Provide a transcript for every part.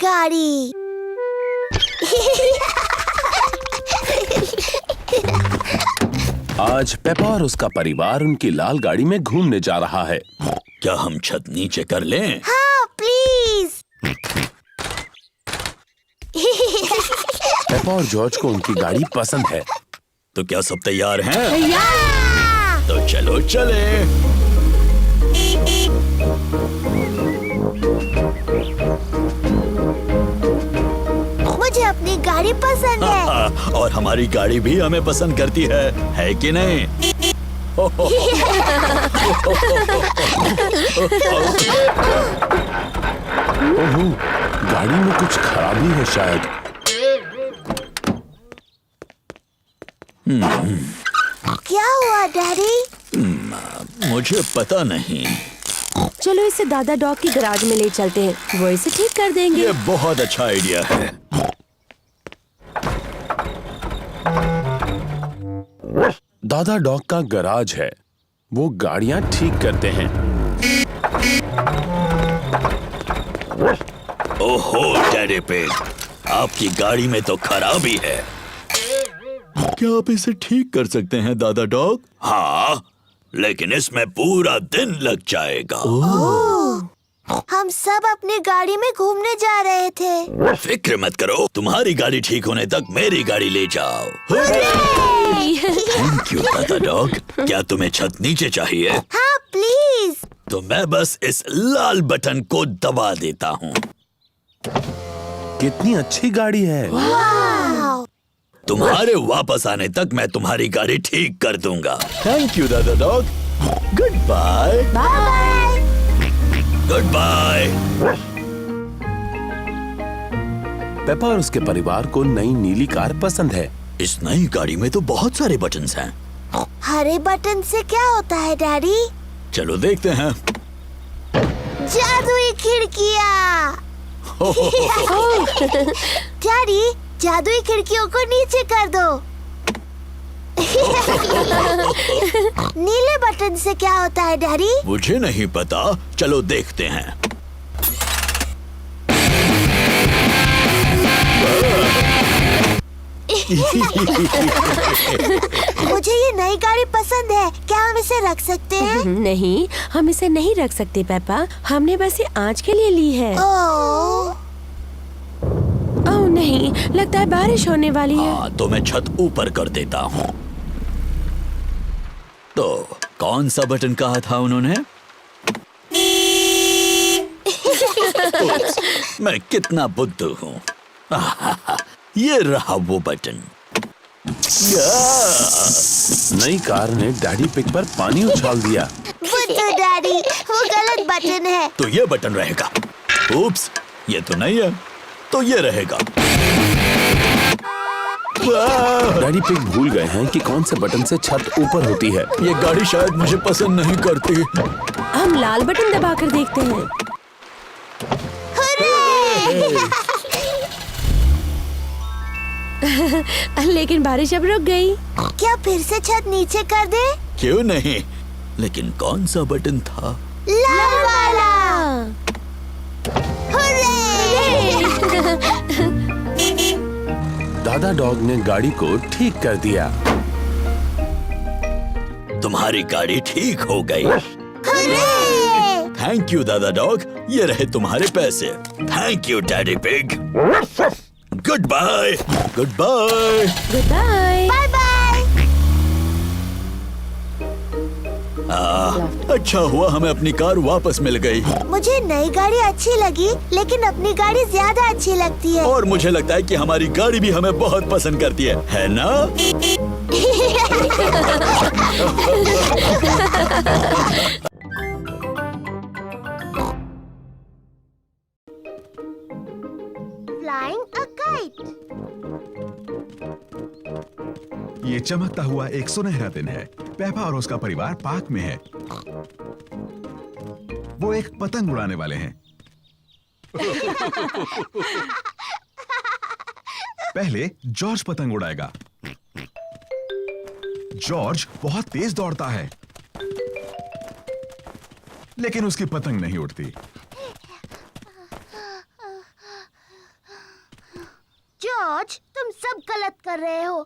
गाड़ी। आज पेपा और उसका परिवार उनकी लाल गाड़ी में घूमने जा रहा है। क्या हम छत नीचे कर लें? हाँ प्लीज। पेपा और जॉर्ज को उनकी गाड़ी पसंद है। तो क्या सब तैयार हैं? तैयार। तो चलो चले। मुझे अपनी गाड़ी पसंद है। और हमारी गाड़ी भी हमें पसंद करती है कि नहीं? ओह, गाड़ी में कुछ खराबी है शायद। क्या हुआ डैडी? मुझे पता नहीं। चलो इसे दादा डॉग की गैराज में ले चलते हैं, वो इसे ठीक कर देंगे। ये बहुत अच्छा आइडिया है। दादा डॉग का गैराज है, वो गाड़ियां ठीक करते हैं। ओहो डैडी पिग, आपकी गाड़ी में तो खराबी है। क्या आप इसे ठीक कर सकते हैं दादा डॉग? हाँ, लेकिन इसमें पूरा दिन लग जाएगा। हम सब अपनी गाड़ी में घूमने जा रहे थे। फिक्र मत करो, तुम्हारी गाड़ी ठीक होने तक मेरी गाड़ी ले जाओ। थैंक यू दादा डॉग। क्या तुम्हें छत नीचे चाहिए? हाँ प्लीज। तो मैं बस इस लाल बटन को दबा देता हूँ। कितनी अच्छी गाड़ी है। वाव। तुम्हारे वापस आने तक मैं तुम्हारी गाड़ी ठीक कर दूंगा। थैंक यू दादा dog. Good bye. Bye. Good bye. Peppa और उसके परिवार को नई नीली कार पसंद है। इस नई गाड़ी में तो बहुत सारे बटन्स हैं। हरे बटन से क्या होता है डैडी? चलो देखते हैं। जादुई खिड़कियाँ। डैडी, जादुई खिड़कियों को नीचे कर दो। नीले बटन से क्या होता है डैडी? मुझे नहीं पता, चलो देखते हैं। मुझे ये नई गाड़ी पसंद है, क्या हम इसे रख सकते हैं? नहीं, हम इसे नहीं रख सकते पेपा, हमने बस ये आज के लिए ली है। ओह नहीं, लगता है बारिश होने वाली है। हाँ, तो मैं छत ऊपर कर देता हूँ। तो कौन सा बटन कहा था उन्होंने? मैं कितना बुद्धू हूँ। ये रहा वो बटन। नई कार ने डैडी पिग पर पानी उछाल दिया। बुद्धू डैडी, वो गलत बटन है। तो ये बटन रहेगा। उप्स, ये तो नहीं है, तो ये रहेगा। डैडी पिग भूल गए हैं कि कौन से बटन से छत ऊपर होती है। ये गाड़ी शायद मुझे पसंद नहीं करती। हम लाल बटन दबाकर देखते हैं। लेकिन बारिश अब रुक गई। क्या फिर से छत नीचे कर दे? क्यों नहीं, लेकिन कौन सा बटन था? लाल वाला। दादा डॉग ने गाड़ी को ठीक कर दिया। तुम्हारी गाड़ी ठीक हो गई। थैंक यू दादा डॉग, ये रहे तुम्हारे पैसे। Thank you daddy pig. Good bye. Good bye. Good bye. Bye bye. अच्छा हुआ हमें अपनी कार वापस मिल गई। मुझे नई गाड़ी अच्छी लगी, लेकिन अपनी गाड़ी ज्यादा अच्छी लगती है। और मुझे लगता है कि हमारी गाड़ी भी हमें बहुत पसंद करती है ना? Flying a kite. ये चमकता हुआ एक सुनहरा दिन है। पेपा और उसका परिवार पार्क में है। वो एक पतंग उड़ाने वाले हैं। पहले जॉर्ज पतंग उड़ाएगा। जॉर्ज बहुत तेज दौड़ता है, लेकिन उसकी पतंग नहीं उड़ती। कर रहे हो?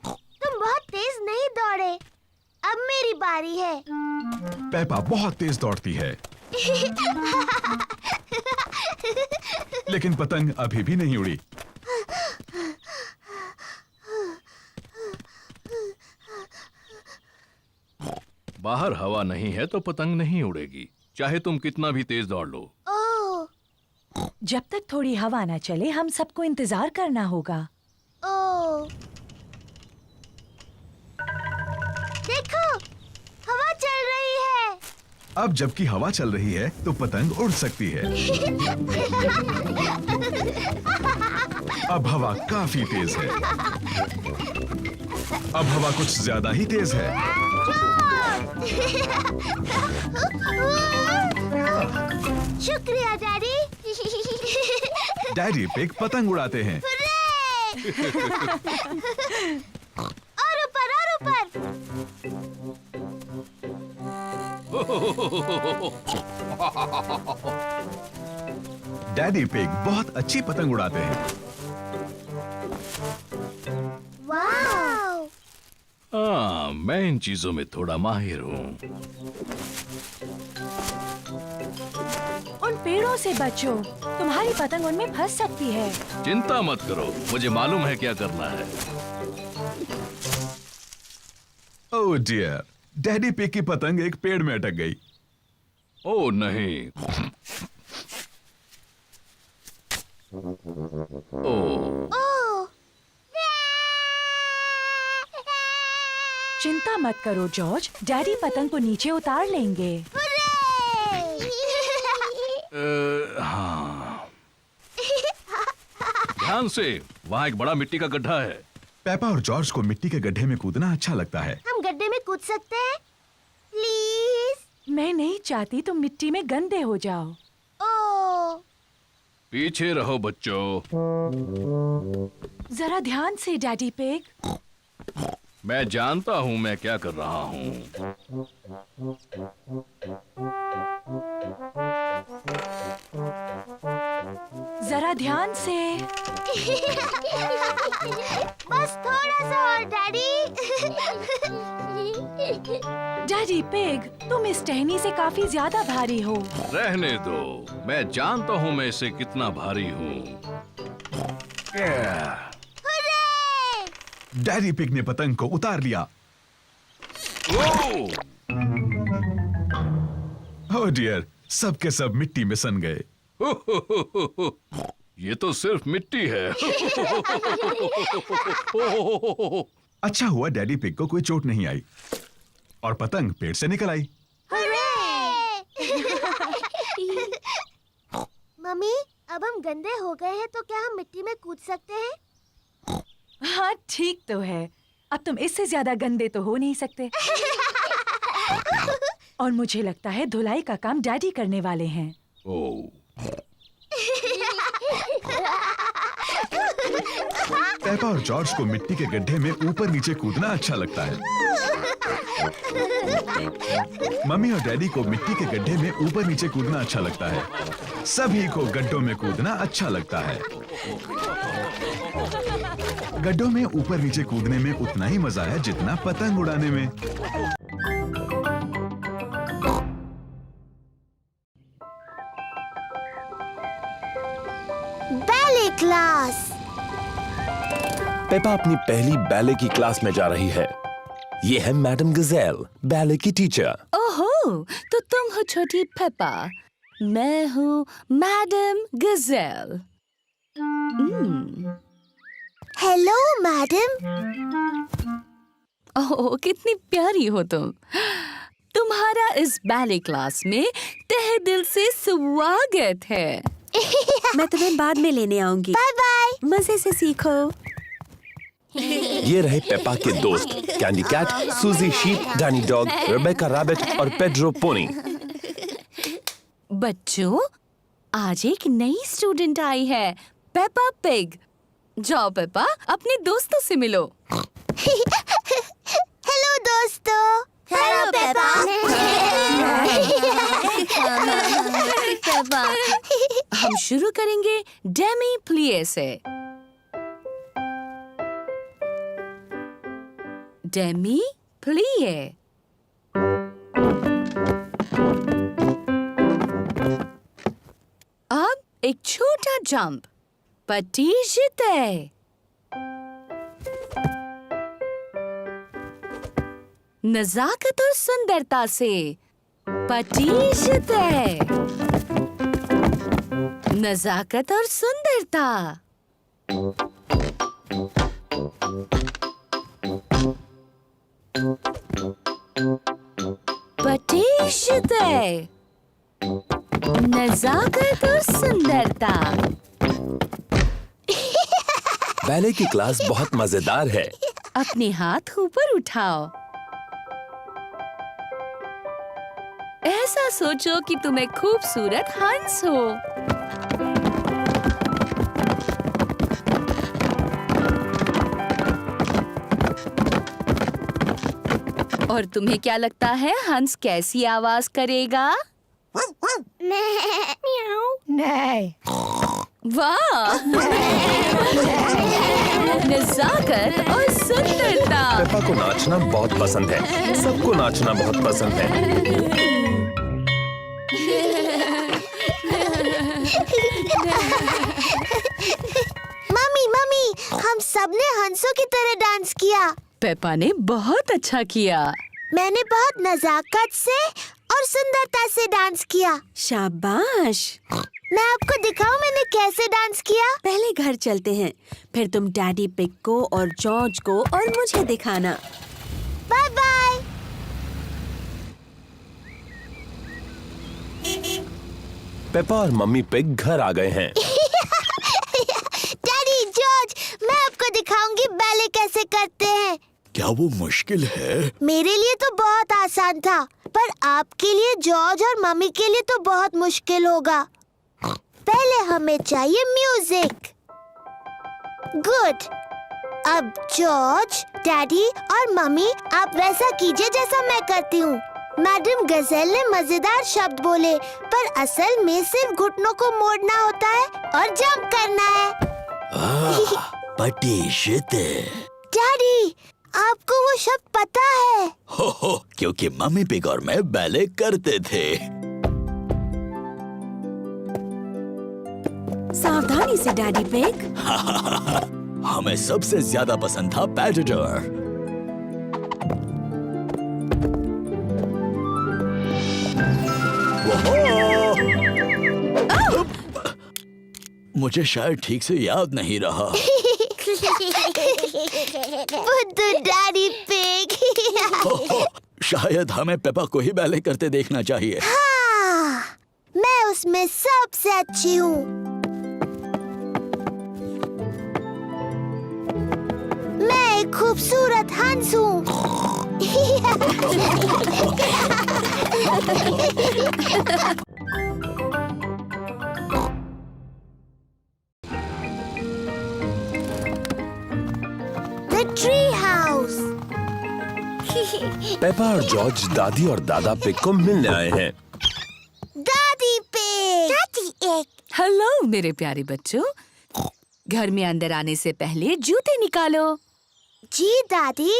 तुम बहुत तेज नहीं दौड़े। अब मेरी बारी है। पेपा बहुत तेज दौड़ती है, लेकिन पतंग अभी भी नहीं उड़ी। बाहर हवा नहीं है तो पतंग नहीं उड़ेगी, चाहे तुम कितना भी तेज दौड़ लो। ओह, जब तक थोड़ी हवा ना चले हम सबको इंतजार करना होगा। ओह, देखो, हवा चल रही है। अब जबकि हवा चल रही है तो पतंग उड़ सकती है। अब हवा काफी तेज है। अब हवा कुछ ज्यादा ही तेज है। शुक्रिया डैडी। डैडी पिग पतंग उड़ाते हैं। और ऊपर और ऊपर। डैडी पिग बहुत अच्छी पतंग उड़ाते हैं। वाव! हाँ, मैं इन चीजों में थोड़ा माहिर हूँ। उन पेड़ों से बचो, तुम्हारी पतंग उनमें फंस सकती है। चिंता मत करो, मुझे मालूम है क्या करना है। ओह डियर, डैडी पिग की पतंग एक पेड़ में अटक गई। ओह नहीं। ओह, ओह! चिंता मत करो जॉर्ज, डैडी पतंग को नीचे उतार लेंगे। हाँ। ध्यान से, वहाँ एक बड़ा मिट्टी का गड्ढा है। पेपा और जॉर्ज को मिट्टी के गड्ढे में कूदना अच्छा लगता है। हम गड्ढे में कूद सकते हैं? प्लीज। मैं नहीं चाहती तुम मिट्टी में गंदे हो जाओ। ओह! पीछे रहो बच्चों। जरा ध्यान से डैडी पिग। मैं जानता हूँ मैं क्या कर रहा हूँ। जरा ध्यान से। बस थोड़ा सा और डैडी। डैडी पिग, तुम इस टहनी से काफी ज्यादा भारी हो। रहने दो, मैं जानता हूँ मैं इसे कितना भारी हूँ। डैडी पिग ने पतंग को उतार लिया। ओह! ओह डियर, सब के सब मिट्टी में सन गए। ये तो सिर्फ मिट्टी है। अच्छा हुआ डैडी पिग को कोई चोट नहीं आई और पतंग पेड़ से निकल आई। मम्मी, अब हम गंदे हो गए हैं तो क्या हम मिट्टी में कूद सकते हैं? हाँ ठीक तो है, अब तुम इससे ज्यादा गंदे तो हो नहीं सकते। और मुझे लगता है धुलाई का काम डैडी करने वाले हैं। ओह! पेपा और जॉर्ज को मिट्टी के गड्ढे में ऊपर नीचे कूदना अच्छा लगता है। मम्मी और डैडी को मिट्टी के गड्ढे में ऊपर नीचे कूदना अच्छा लगता है। सभी को गड्ढों में कूदना अच्छा लगता है। गड्ढों में ऊपर नीचे कूदने में उतना ही मजा है जितना पतंग उड़ाने में। Ballet class. पेपा अपनी पहली बैले की क्लास में जा रही है। ये है मैडम गजेल, बैले की टीचर। ओहो, तो तुम हो छोटी पेपा, मैं हूँ मैडम गजेल। Hello madam. ओह, कितनी प्यारी हो तुम। तुम्हारा इस बैले क्लास में तहे दिल से स्वागत है। मैं तुम्हें बाद में लेने आऊंगी। Bye bye. मजे से सीखो। ये रहे पेपा के दोस्त, Candy Cat, Suzy Sheep, Danny Dog, Rebecca Rabbit और पेड्रो पोनी। बच्चों, आज एक नई स्टूडेंट आई है, पेपा पिग। जाओ पेपा, अपने दोस्तों से मिलो। हेलो दोस्तों। Hello Peppa. हम शुरू करेंगे डेमी प्लिए से। डेमी प्लिए। अब एक छोटा जंप, पटीशते। नजाकत और सुंदरता से, पटीशते। नजाकत और सुंदरता। पटीशते। नजाकत और सुंदरता। बैले की क्लास बहुत मजेदार है। अपने हाथ ऊपर उठाओ। ऐसा सोचो कि तुम एक खूबसूरत हंस हो। और तुम्हें क्या लगता है हंस कैसी आवाज करेगा? नहीं। वाह! नजाकत और सुंदरता। पेपा को नाचना बहुत पसंद है। सबको नाचना बहुत पसंद है। मम्मी मम्मी, हम सबने हंसों की तरह डांस किया। पेपा ने बहुत अच्छा किया। मैंने बहुत नजाकत से और सुंदरता से डांस किया। शाबाश। मैं आपको दिखाऊं मैंने कैसे डांस किया। पहले घर चलते हैं, फिर तुम डैडी पिग को और जॉर्ज को और मुझे दिखाना। Bye bye. पेपा और मम्मी पिग घर आ गए हैं। डैडी, जॉर्ज, मैं आपको दिखाऊंगी बैले कैसे करते हैं। क्या वो मुश्किल है? मेरे लिए तो बहुत आसान था, पर आपके लिए, जॉर्ज और मम्मी के लिए तो बहुत मुश्किल होगा। पहले हमें चाहिए म्यूजिक। गुड। अब जॉर्ज, डैडी और मम्मी, आप वैसा कीजिए जैसा मैं करती हूँ। मैडम गजेल ने मजेदार शब्द बोले, पर असल में सिर्फ घुटनों को मोड़ना होता है और जंप करना है। पटीशते। डैडी, आपको वो शब्द पता है? हो, क्योंकि मम्मी पिग और मैं बैले करते थे। सावधानी से डैडी पिग। हमें सबसे ज्यादा पसंद था पैटेटर। मुझे शायद ठीक से याद नहीं रहा। बुद्धू डैडी पिग। शायद हमें पेपा को ही बैले करते देखना चाहिए। हाँ, मैं उसमें सबसे अच्छी हूँ। मैं एक खूबसूरत हंस हूँ। The tree house. पेपा और जॉर्ज दादी और दादा पिग को मिलने आए हैं। दादी पिग। दादी एक। हेलो मेरे प्यारे बच्चों। घर में अंदर आने से पहले जूते निकालो। जी दादी।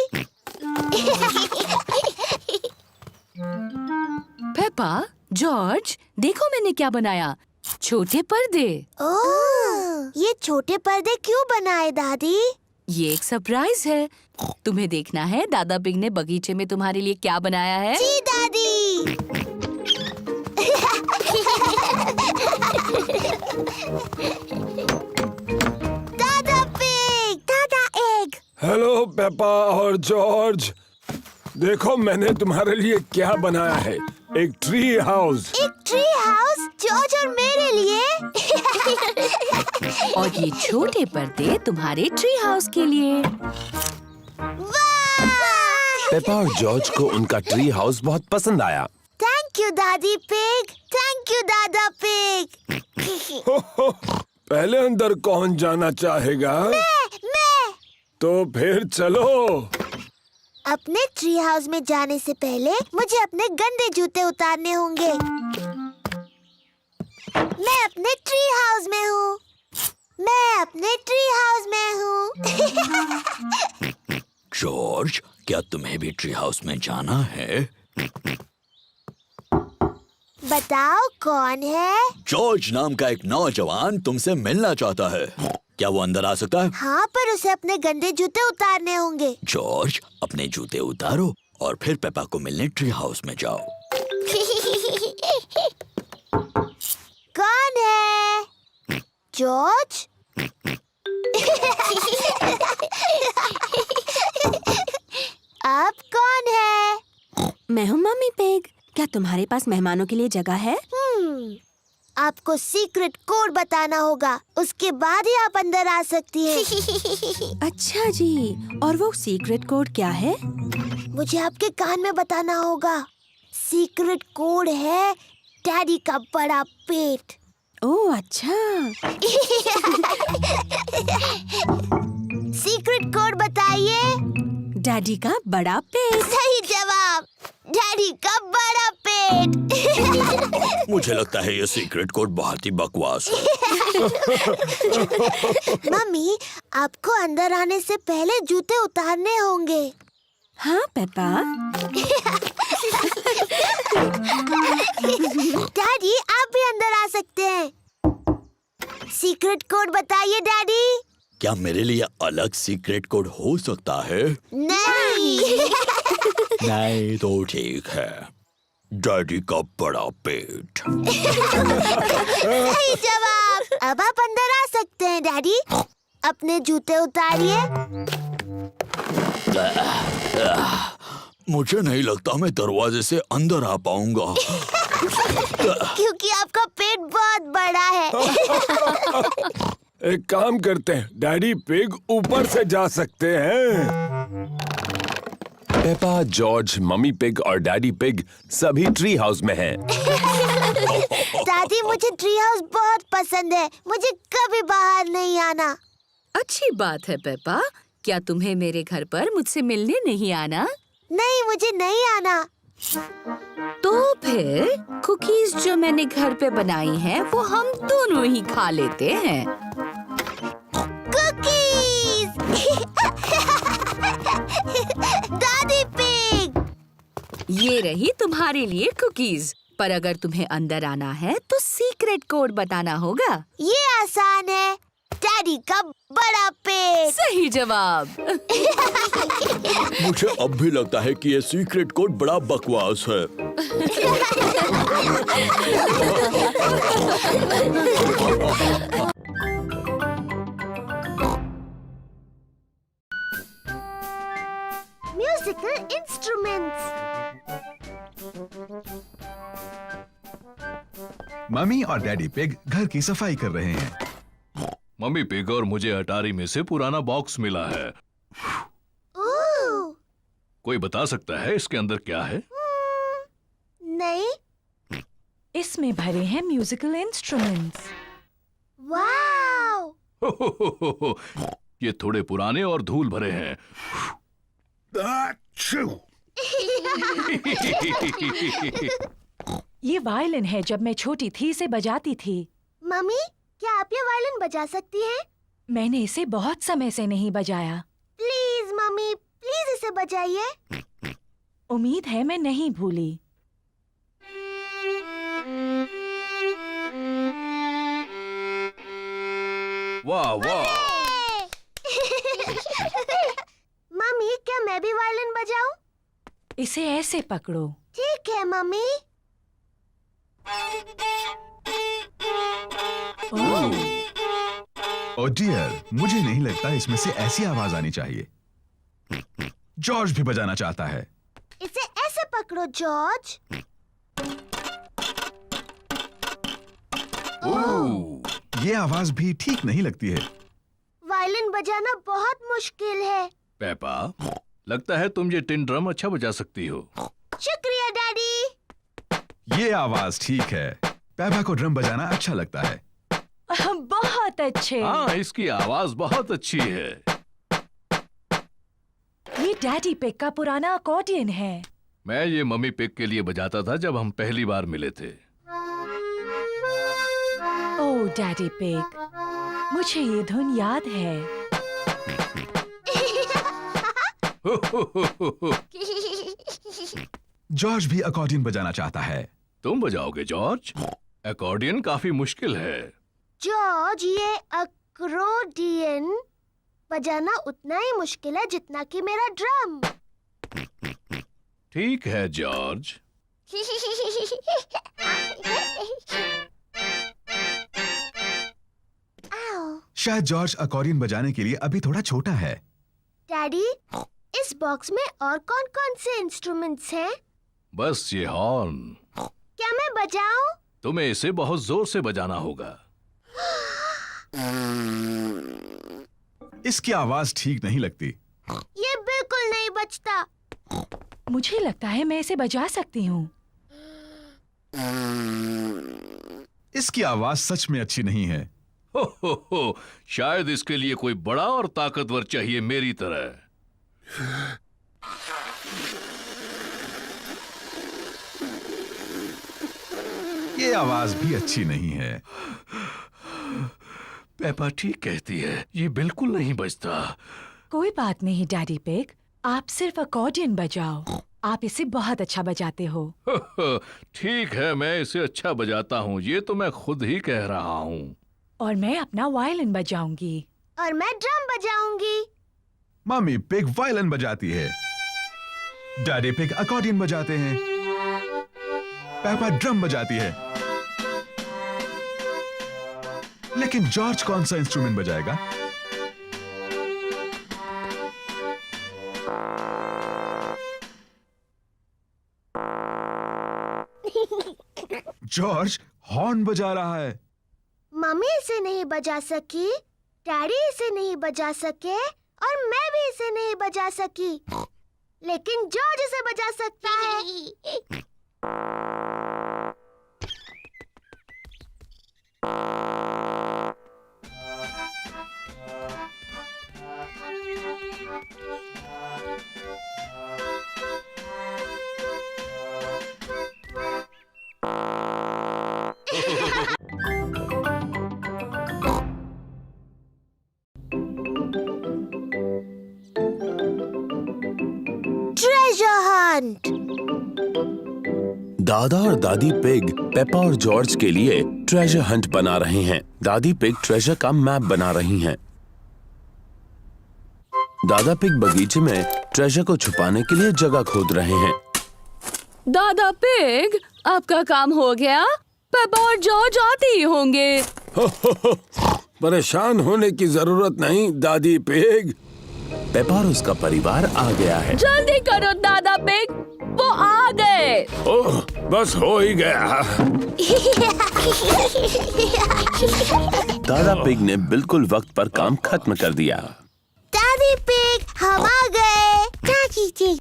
पेपा, जॉर्ज, देखो मैंने क्या बनाया। छोटे पर्दे। ओह, ये छोटे पर्दे क्यों बनाए दादी? ये एक सरप्राइज है। तुम्हें देखना है दादा पिग ने बगीचे में तुम्हारे लिए क्या बनाया है। जी दादी। दादा पिग, दादा एग। हेलो पेपा और जॉर्ज, देखो मैंने तुम्हारे लिए क्या बनाया है। एक ट्री हाउस। एक ट्री हाउस जॉर्ज और मेरे लिए। और ये छोटे पर्दे तुम्हारे ट्री हाउस के लिए। वाह! पेपा और जॉर्ज को उनका ट्री हाउस बहुत पसंद आया। थैंक यू दादी पिग। थैंक यू दादा पिग। पहले अंदर कौन जाना चाहेगा? मैं। तो फिर चलो। अपने ट्री हाउस में जाने से पहले मुझे अपने गंदे जूते उतारने होंगे। मैं अपने ट्री हाउस में हूँ। मैं अपने ट्री हाउस में हूँ। जॉर्ज, क्या तुम्हें भी ट्री हाउस में जाना है? बताओ कौन है? जॉर्ज नाम का एक नौजवान तुमसे मिलना चाहता है। क्या वो अंदर आ सकता है? हाँ, पर उसे अपने गंदे जूते उतारने होंगे। जॉर्ज, अपने जूते उतारो और फिर पेपा को मिलने ट्री हाउस में जाओ। कौन है? जॉर्ज? आप कौन है? मैं हूँ मम्मी पिग। क्या तुम्हारे पास मेहमानों के लिए जगह है? आपको सीक्रेट कोड बताना होगा, उसके बाद ही आप अंदर आ सकती हैं। अच्छा जी, और वो सीक्रेट कोड क्या है? मुझे आपके कान में बताना होगा। सीक्रेट कोड है डैडी का बड़ा पेट। ओह अच्छा। सीक्रेट कोड बताइए। डैडी का बड़ा पेट। सही जवाब, डैडी का बड़ा पेट। मुझे लगता है ये सीक्रेट कोड बहुत ही बकवास है। मम्मी, आपको अंदर आने से पहले जूते उतारने होंगे। हाँ पेपा। डैडी, आप भी अंदर आ सकते हैं। सीक्रेट कोड बताइए डैडी। क्या मेरे लिए अलग सीक्रेट कोड हो सकता है? नहीं। नहीं तो ठीक है। डैडी का बड़ा पेट। सही जवाब। अब आप अंदर आ सकते हैं डैडी। अपने जूते उतारिए। मुझे नहीं लगता मैं दरवाजे से अंदर आ पाऊंगा। क्योंकि आपका पेट बहुत बड़ा है। एक काम करते हैं, डैडी पिग ऊपर से जा सकते हैं। पेपा, जॉर्ज, मम्मी पिग और डैडी पिग सभी ट्री हाउस में हैं। दादी, मुझे ट्री हाउस बहुत पसंद है। मुझे कभी बाहर नहीं आना। अच्छी बात है पेपा। क्या तुम्हें मेरे घर पर मुझसे मिलने नहीं आना? नहीं, मुझे नहीं आना। तो फिर कुकीज जो मैंने घर पे बनाई हैं, वो हम दोनों ही खा लेते हैं। कुकीज। दादी पिग। ये रही तुम्हारे लिए कुकीज। पर अगर तुम्हें अंदर आना है तो सीक्रेट कोड बताना होगा। ये आसान है। डैडी का बड़ा पेट। सही जवाब। मुझे अब भी लगता है कि ये सीक्रेट कोड बड़ा बकवास है। Musical instruments. मम्मी और डैडी पिग घर की सफाई कर रहे हैं। मम्मी पिग और मुझे अटारी में से पुराना बॉक्स मिला है। ओह, कोई बता सकता है इसके अंदर क्या है? नहीं। इसमें भरे हैं म्यूजिकल इंस्ट्रूमेंट्स। वाओ। ये थोड़े पुराने और धूल भरे हैं। ये वायलिन है। जब मैं छोटी थी इसे बजाती थी। मम्मी, क्या आप ये वायलिन बजा सकती हैं? मैंने इसे बहुत समय से नहीं बजाया। प्लीज मम्मी, प्लीज इसे बजाइए। उम्मीद है मैं नहीं भूली। वाह वाह। मम्मी, क्या मैं भी वायलिन बजाऊं? इसे ऐसे पकड़ो। ठीक है मम्मी। ओह डियर, मुझे नहीं लगता इसमें से ऐसी आवाज आनी चाहिए। जॉर्ज भी बजाना चाहता है। इसे ऐसे पकड़ो जॉर्ज। ये आवाज भी ठीक नहीं लगती है। वायलिन बजाना बहुत मुश्किल है। पेपा, लगता है तुम ये टिन ड्रम अच्छा बजा सकती हो। शुक्रिया डैडी। ये आवाज ठीक है। पेपा को ड्रम बजाना अच्छा लगता है। बहुत अच्छे। हाँ, इसकी आवाज बहुत अच्छी है। ये डैडी पिग का पुराना अकॉर्डियन है। मैं ये मम्मी पिग के लिए बजाता था जब हम पहली बार मिले थे। ओह डैडी पिग, मुझे ये धुन याद है। जॉर्ज भी अकॉर्डियन बजाना चाहता है। तुम बजाओगे जॉर्ज? अकॉर्डियन काफी मुश्किल है। जॉर्ज, ये अक्रोडियन बजाना उतना ही मुश्किल है जितना कि मेरा ड्रम। ठीक है जॉर्ज। आओ। शायद जॉर्ज अकॉर्डियन बजाने के लिए अभी थोड़ा छोटा है। डैडी, इस बॉक्स में और कौन-कौन से इंस्ट्रूमेंट्स हैं? बस ये हॉर्न। क्या मैं बजाऊं? तुम्हें इसे बहुत जोर से बजाना होगा। इसकी आवाज ठीक नहीं लगती। ये बिल्कुल नहीं बजता। मुझे लगता है मैं इसे बजा सकती हूँ। इसकी आवाज सच में अच्छी नहीं है। हो, शायद इसके लिए कोई बड़ा और ताकतवर चाहिए मेरी तरह। ये आवाज भी अच्छी नहीं है। पेपा ठीक कहती है, ये बिल्कुल नहीं बजता। कोई बात नहीं डैडी पिग, आप सिर्फ अकॉर्डियन बजाओ। आप इसे बहुत अच्छा बजाते हो। ठीक है, मैं इसे अच्छा बजाता हूँ, ये तो मैं खुद ही कह रहा हूँ। और मैं अपना वायलिन बजाऊंगी। और मैं ड्रम बजाऊंगी। मम्मी पिग वायलिन बजाती है, डैडी पिग अकॉर्डियन बजाते हैं, पेपा ड्रम बजाती है। लेकिन जॉर्ज कौन सा इंस्ट्रूमेंट बजाएगा? जॉर्ज हॉर्न बजा रहा है। मम्मी इसे नहीं बजा सकी, डैडी इसे नहीं बजा सके और मैं भी इसे नहीं बजा सकी। लेकिन जॉर्ज इसे बजा सकता है। Treasure Hunt. दादा और दादी पिग पेपा और जॉर्ज के लिए ट्रेजर हंट बना रहे हैं। दादी पिग ट्रेजर का मैप बना रही हैं। दादा पिग बगीचे में ट्रेजर को छुपाने के लिए जगह खोद रहे हैं। दादा पिग, आपका काम हो गया? पेपा और जॉर्ज आते ही होंगे। परेशान होने की जरूरत नहीं दादी पिग। पेपा और उसका परिवार आ गया है। जल्दी करो दादा पिग, वो आ गए। ओह, बस हो ही गया। दादा पिग ने बिल्कुल वक्त पर काम खत्म कर दिया। दादी पिग, हम आ गए। चाची जी।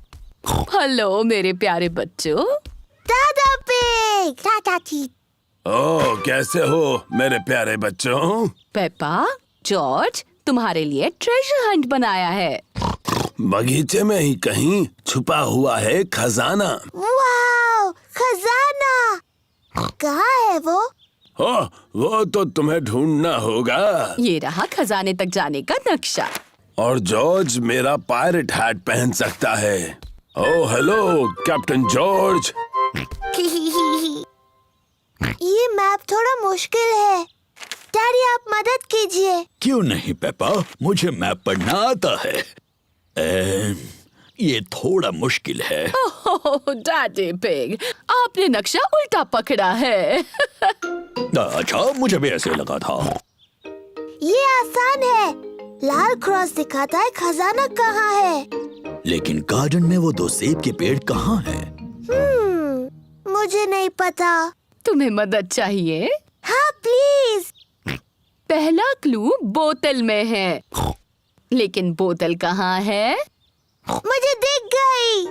हेलो मेरे प्यारे बच्चों। दादा पिग। चाची। ओह, कैसे हो मेरे प्यारे बच्चों? पेपा, जॉर्ज, तुम्हारे लिए ट्रेजर हंट बनाया है। बगीचे में ही कहीं छुपा हुआ है खजाना। वाओ, खजाना। कहाँ है वो? ओह, वो तो तुम्हें ढूंढना होगा। ये रहा खजाने तक जाने का नक्शा। और जॉर्ज मेरा पायरेट हैट पहन सकता है। Oh hello captain George. ये मैप थोड़ा मुश्किल है। डैडी, आप मदद कीजिए। क्यों नहीं पेपा, मुझे मैप पढ़ना आता है। ये थोड़ा मुश्किल है। ओह डैडी पिग, आपने नक्शा उल्टा पकड़ा है। अच्छा, मुझे भी ऐसे लगा था। ये आसान है। लाल क्रॉस दिखाता है खजाना कहाँ है। लेकिन गार्डन में वो 2 सेब के पेड़ कहाँ हैं? मुझे नहीं पता। तुम्हें मदद चाहिए? हाँ प्लीज। पहला क्लू बोतल में है, लेकिन बोतल कहाँ है? मुझे दिख गई।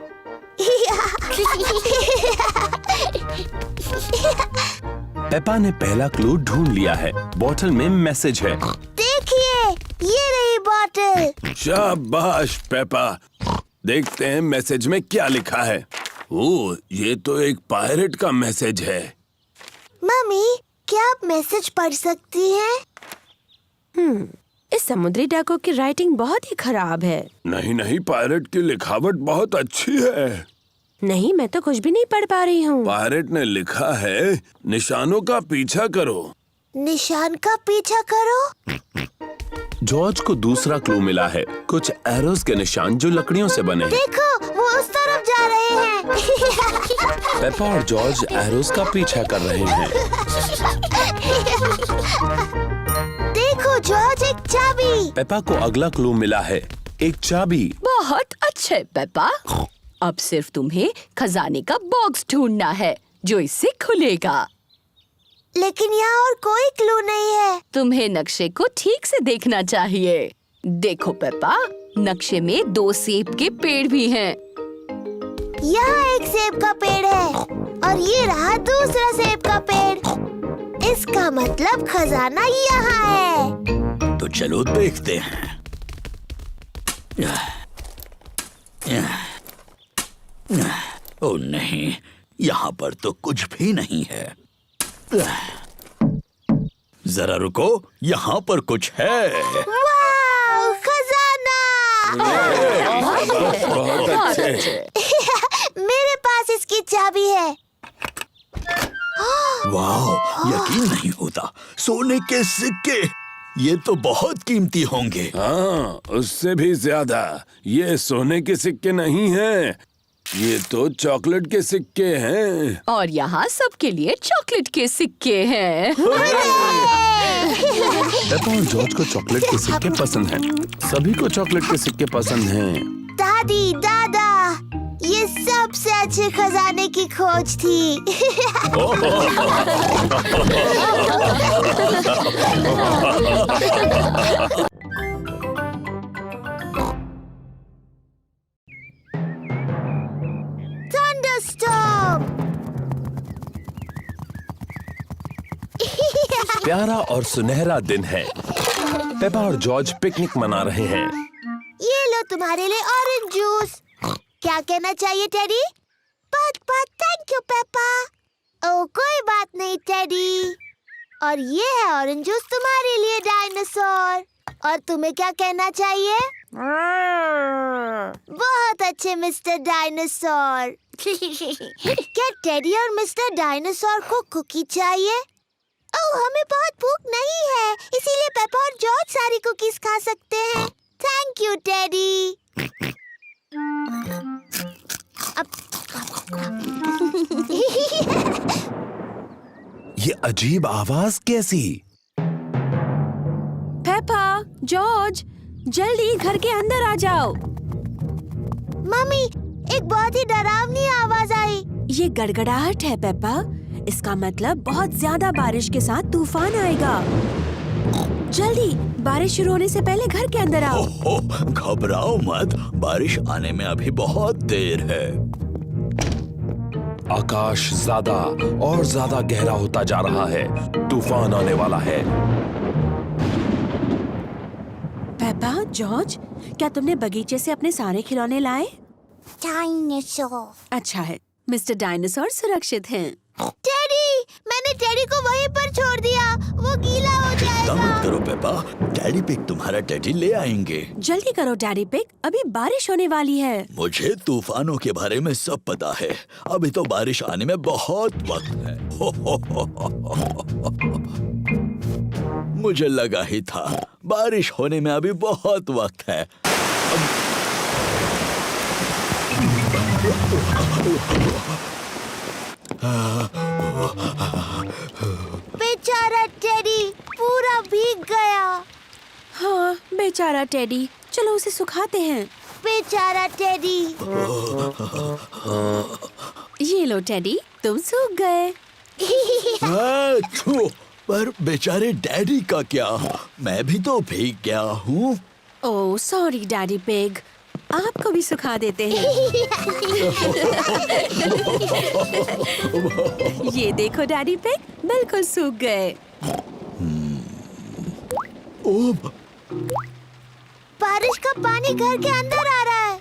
पेपा ने पहला क्लू ढूंढ लिया है। बोतल में मैसेज है। देखिए, ये रही बोतल। शाबाश पेपा। देखते हैं मैसेज में क्या लिखा है। ओह, ये तो एक पायरेट का मैसेज है। मम्मी, क्या आप मैसेज पढ़ सकती हैं? इस समुद्री डाकू की राइटिंग बहुत ही खराब है। नहीं नहीं, पायरेट की लिखावट बहुत अच्छी है। नहीं, मैं तो कुछ भी नहीं पढ़ पा रही हूँ। पायरेट ने लिखा है, निशानों का पीछा करो। निशान का पीछा करो। जॉर्ज को दूसरा क्लू मिला है, कुछ एरोस के निशान जो लकड़ियों से बने हैं। देखो, वो उस तरफ जा रहे हैं। पेपा और जॉर्ज एरोस का पीछा कर रहे हैं। देखो जॉर्ज, एक चाबी। पेपा को अगला क्लू मिला है, एक चाबी। बहुत अच्छे पेपा। अब सिर्फ तुम्हें खजाने का बॉक्स ढूंढना है जो इससे खुलेगा। लेकिन यहाँ और कोई क्लू नहीं है। तुम्हें नक्शे को ठीक से देखना चाहिए। देखो पेपा, नक्शे में 2 सेब के पेड़ भी हैं। यहाँ एक सेब का पेड़ है और ये रहा दूसरा सेब का पेड़। इसका मतलब खजाना यहाँ है। तो चलो देखते हैं। ओह नहीं, यहाँ पर तो कुछ भी नहीं है। जरा रुको, यहाँ पर कुछ है। वाव, खजाना! बहुत अच्छे। मेरे पास इसकी चाबी है। वाह, यकीन नहीं होता, सोने के सिक्के! ये तो बहुत कीमती होंगे। हाँ, उससे भी ज्यादा। ये सोने के सिक्के नहीं हैं, ये तो चॉकलेट के सिक्के हैं। और यहाँ सबके लिए चॉकलेट के सिक्के हैं। पेपा और जॉर्ज को चॉकलेट के सिक्के पसंद हैं। सभी को चॉकलेट के सिक्के पसंद हैं। दादी, दादा, ये सबसे अच्छे खजाने की खोज थी। Thunderstorm! प्यारा और सुनहरा दिन है। पेपा और जॉर्ज पिकनिक मना रहे हैं। ये लो तुम्हारे लिए ऑरेंज जूस। क्या कहना चाहिए टेडी? बहुत थैंक यू पेपा। ओह, कोई बात नहीं टेडी। और ये है ऑरेंज जूस तुम्हारे लिए डायनासोर। और तुम्हें क्या कहना चाहिए? बहुत अच्छे मिस्टर डायनासोर। क्या टेडी और मिस्टर डायनासोर को कुकी चाहिए? ओह, हमें बहुत भूख नहीं है, इसीलिए पेपा और जॉर्ज सारी कुकीज खा सकते हैं। Thank you teddy. ये अजीब आवाज कैसी? पेपा, जॉर्ज, जल्दी घर के अंदर आ जाओ। मम्मी, एक बहुत ही डरावनी आवाज आई। ये गड़गड़ाहट है पेपा। इसका मतलब बहुत ज्यादा बारिश के साथ तूफान आएगा। जल्दी, बारिश शुरू होने से पहले घर के अंदर आओ। ओह, घबराओ मत, बारिश आने में अभी बहुत देर है। आकाश ज्यादा और ज्यादा गहरा होता जा रहा है। तूफान आने वाला है। पेपा, जॉर्ज, क्या तुमने बगीचे से अपने सारे खिलौने लाए? डायनासोर। अच्छा है, मिस्टर डायनासोर सुरक्षित हैं। टेडी, मैंने टेडी को वहीं पर छोड़ दिया, वो गीला हो चिंता मत जाएगा। करो पेपा, डैडी पिग तुम्हारा टेडी ले आएंगे। जल्दी करो डैडी पिग, अभी बारिश होने वाली है। मुझे तूफानों के बारे में सब पता है। अभी तो बारिश आने में बहुत वक्त है। मुझे लगा ही था, बारिश होने में अभी बहुत वक्त है। बेचारा टेडी पूरा भीग गया। हाँ, बेचारा टेडी, चलो उसे सुखाते हैं। बेचारा टेडी। ये लो टेडी, तुम सूख गए। छो, पर बेचारे डैडी का क्या? मैं भी तो भीग गया हूँ। ओह सॉरी डैडी पिग, आपको भी सुखा देते हैं। ये देखो डैडी पिग, बिल्कुल सूख गए। ओह, बारिश का पानी घर के अंदर आ रहा है।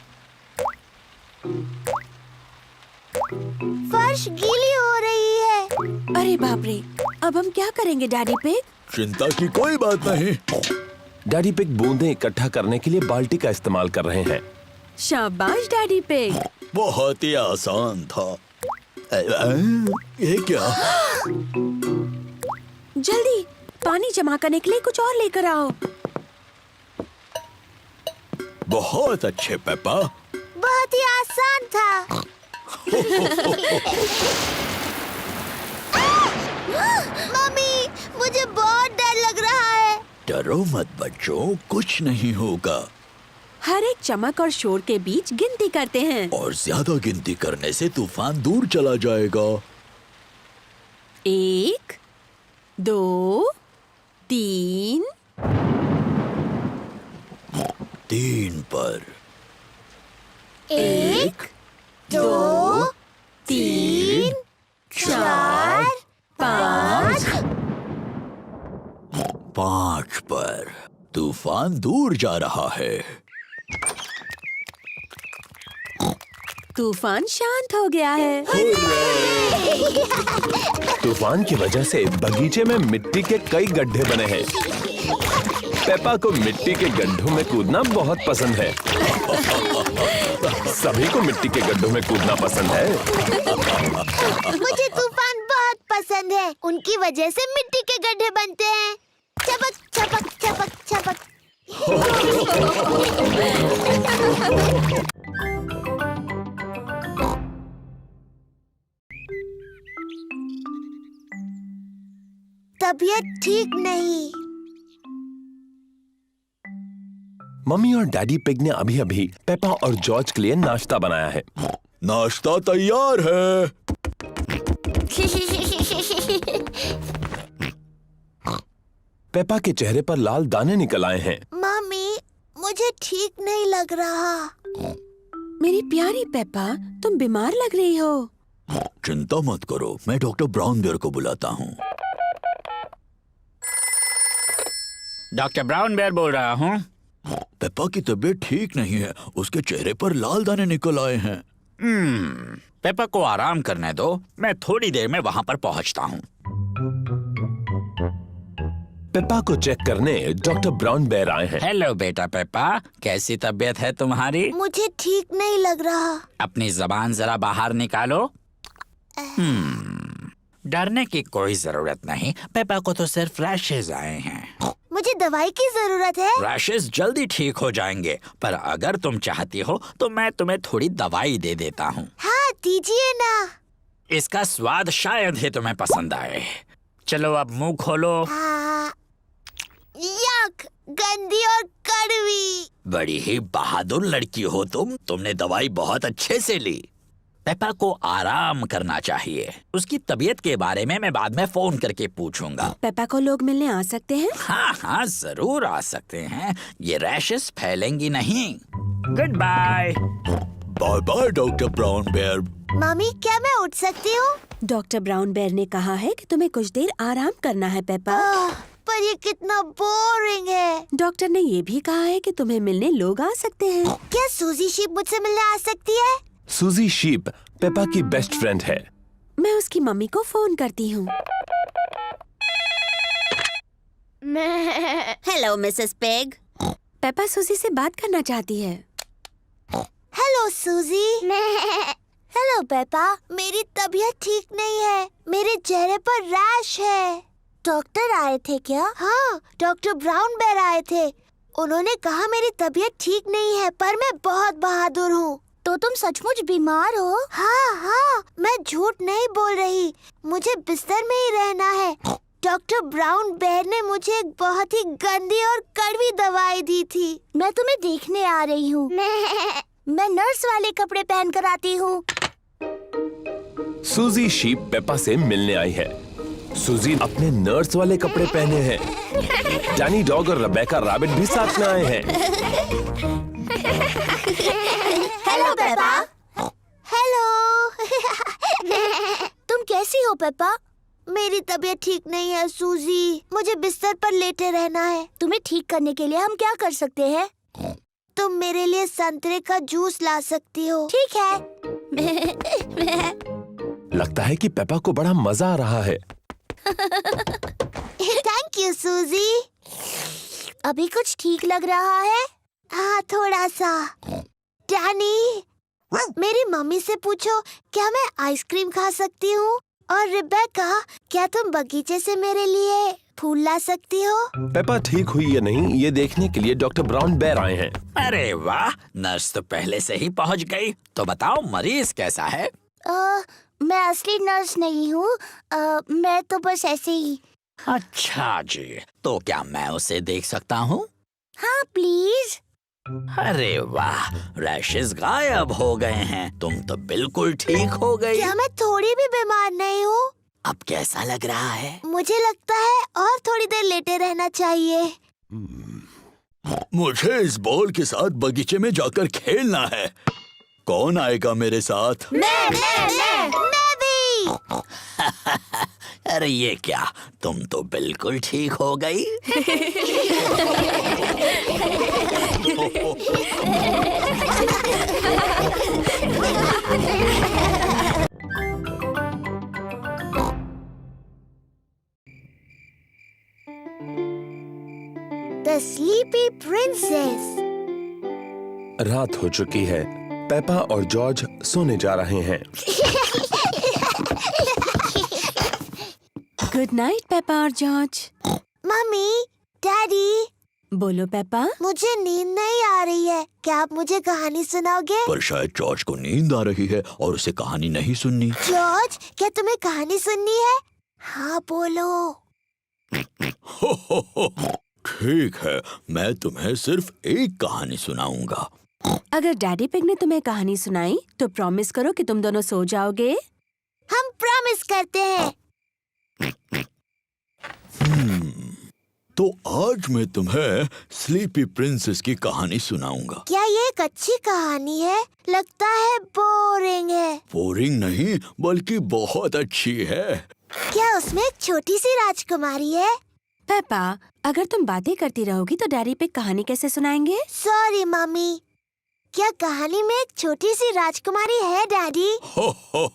फर्श गीली हो रही है। अरे बाप रे, अब हम क्या करेंगे डैडी पिग? चिंता की कोई बात नहीं। डैडी पिग बूंदें इकट्ठा करने के लिए बाल्टी का इस्तेमाल कर रहे हैं। शाबाश डैडी पिग। बहुत ही आसान था। ये क्या? जल्दी पानी जमा करने के लिए कुछ और लेकर आओ। बहुत अच्छे पेपा। बहुत ही आसान था। मम्मी, मुझे बहुत डर लग रहा है। डरो मत बच्चों, कुछ नहीं होगा। हर एक चमक और शोर के बीच गिनती करते हैं। और ज्यादा गिनती करने से तूफान दूर चला जाएगा। 1, 2, 3। 3 पर। 1, 2, 3, 4, 5। 5 पर। तूफान दूर जा रहा है। तूफान शांत हो गया है। तूफान की वजह से बगीचे में मिट्टी के कई गड्ढे बने हैं। पेपा को मिट्टी के गड्ढों में कूदना बहुत पसंद है। सभी को मिट्टी के गड्ढों में कूदना पसंद है। मुझे तूफान बहुत पसंद है। उनकी वजह से मिट्टी के गड्ढे बनते हैं। चपक चपक चपक चपक। तबीयत ठीक नहीं। मम्मी और डैडी पिग ने अभी अभी पेपा और जॉर्ज के लिए नाश्ता बनाया है। नाश्ता तैयार है। पेपा के चेहरे पर लाल दाने निकल आए हैं। मम्मी, मुझे ठीक नहीं लग रहा। मेरी प्यारी पेप्पा, तुम बीमार लग रही हो। चिंता मत करो, मैं डॉक्टर ब्राउन बेयर को बुलाता हूँ। डॉक्टर ब्राउन बेयर बोल रहा हूँ। पेप्पा की तबीयत ठीक नहीं है, उसके चेहरे पर लाल दाने निकल आए हैं। पेपा को आराम करने दो, मैं थोड़ी देर में वहाँ पर पहुँचता हूँ। पेपा को चेक करने डॉक्टर ब्राउन बेयर आए हैं। हेलो बेटा पेपा, कैसी तबीयत है तुम्हारी? मुझे ठीक नहीं लग रहा। अपनी जबान जरा बाहर निकालो। डरने की कोई जरूरत नहीं, पेपा को तो सिर्फ रैशेज आए हैं। मुझे दवाई की जरूरत है। रैशेज जल्दी ठीक हो जाएंगे, पर अगर तुम चाहती हो तो मैं तुम्हें थोड़ी दवाई दे देता हूँ। हाँ, दीजिए ना। इसका स्वाद शायद ही तुम्हें पसंद आए। चलो अब मुंह खोलो। हाँ, यक, गंदी और कड़वी। बड़ी ही बहादुर लड़की हो तुम, तुमने दवाई बहुत अच्छे से ली। पेपा को आराम करना चाहिए। उसकी तबीयत के बारे में मैं बाद में फोन करके पूछूंगा। पेप्पा को लोग मिलने आ सकते हैं? हाँ हाँ, जरूर आ सकते हैं। ये रैशेस फैलेंगी नहीं। Good bye. Bye bye doctor brown bear. Mummy, क्या मैं उठ सकती हूँ? डॉक्टर ब्राउन बेयर ने कहा है कि तुम्हें कुछ देर आराम करना है पेप्पा। पर ये कितना बोरिंग है। डॉक्टर ने ये भी कहा है कि तुम्हें मिलने लोग आ सकते हैं। क्या सूजी शीप मुझसे मिलने आ सकती है? सूजी शीप पेपा की बेस्ट फ्रेंड है। मैं उसकी मम्मी को फोन करती हूँ। Hello Mrs pig. पेप्पा सूजी से बात करना चाहती है। हेलो सूजी। हेलो पेपा, मेरी तबीयत ठीक नहीं है। मेरे चेहरे पर रैश है। डॉक्टर आए थे क्या? हाँ, डॉक्टर ब्राउन बेयर आए थे। उन्होंने कहा मेरी तबीयत ठीक नहीं है, पर मैं बहुत बहादुर हूँ। तो तुम सचमुच बीमार हो? हाँ हाँ, मैं झूठ नहीं बोल रही। मुझे बिस्तर में ही रहना है। डॉक्टर ब्राउन बेयर ने मुझे एक बहुत ही गंदी और कड़वी दवाई दी थी। मैं तुम्हें देखने आ रही हूँ। मैं नर्स वाले कपड़े पहन कर आती हूँ। सूजी शीप पेपा से मिलने आई है। सूजी अपने नर्स वाले कपड़े पहने हैं। डैनी डॉग और रेबेका रैबिट भी साथ में आए हैं। Hello Peppa. हेलो। तुम कैसी हो पेपा? मेरी तबीयत ठीक नहीं है सूजी। मुझे बिस्तर पर लेटे रहना है। तुम्हें ठीक करने के लिए हम क्या कर सकते हैं? तुम मेरे लिए संतरे का जूस ला सकती हो। ठीक है। लगता है कि पेपा को बड़ा मजा आ रहा है। थैंक यू सूजी। अभी कुछ ठीक लग रहा है? हाँ, थोड़ा सा। डैनी, मेरी मम्मी से पूछो क्या मैं आइसक्रीम खा सकती हूँ? और रिबेका, क्या तुम बगीचे से मेरे लिए फूल ला सकती हो? पेपा ठीक हुई या नहीं ये देखने के लिए डॉक्टर ब्राउन बेयर आए हैं। अरे वाह, नर्स तो पहले से ही पहुंच गई। तो बताओ मरीज कैसा है? मैं असली नर्स नहीं हूँ। मैं तो बस ऐसे ही। अच्छा जी, तो क्या मैं उसे देख सकता हूँ? हाँ, प्लीज। अरे वाह, रैशेस गायब हो गए हैं। तुम तो बिल्कुल ठीक हो गई। क्या मैं थोड़ी भी बीमार नहीं हूँ? अब कैसा लग रहा है? मुझे लगता है और थोड़ी देर लेटे रहना चाहिए। मुझे इस बॉल के साथ बगीचे में जाकर खेलना है। कौन आएगा मेरे साथ? मैं भी। अरे ये क्या, तुम तो बिल्कुल ठीक हो गई। The Sleepy Princess। रात हो चुकी है। पेपा और जॉर्ज सोने जा रहे हैं। गुड नाइट पेपा और जॉर्ज। मम्मी, डैडी, बोलो पेपा। मुझे नींद नहीं आ रही है। क्या आप मुझे कहानी सुनाओगे? पर शायद जॉर्ज को नींद आ रही है और उसे कहानी नहीं सुननी। जॉर्ज, क्या तुम्हें कहानी सुननी है? हाँ, बोलो। ठीक है, मैं तुम्हें सिर्फ एक कहानी सुनाऊंगा। अगर डैडी पिग ने तुम्हें कहानी सुनाई तो प्रॉमिस करो कि तुम दोनों सो जाओगे। हम प्रॉमिस करते हैं। तो आज मैं तुम्हें स्लीपी प्रिंसेस की कहानी सुनाऊंगा। क्या ये एक अच्छी कहानी है? लगता है बोरिंग है। बोरिंग नहीं, बल्कि बहुत अच्छी है। क्या उसमें एक छोटी सी राजकुमारी है? पेपा, अगर तुम बातें करती रहोगी तो डैडी पिग कहानी कैसे सुनाएंगे? Sorry mummy. क्या कहानी में एक छोटी सी राजकुमारी है डैडी? हो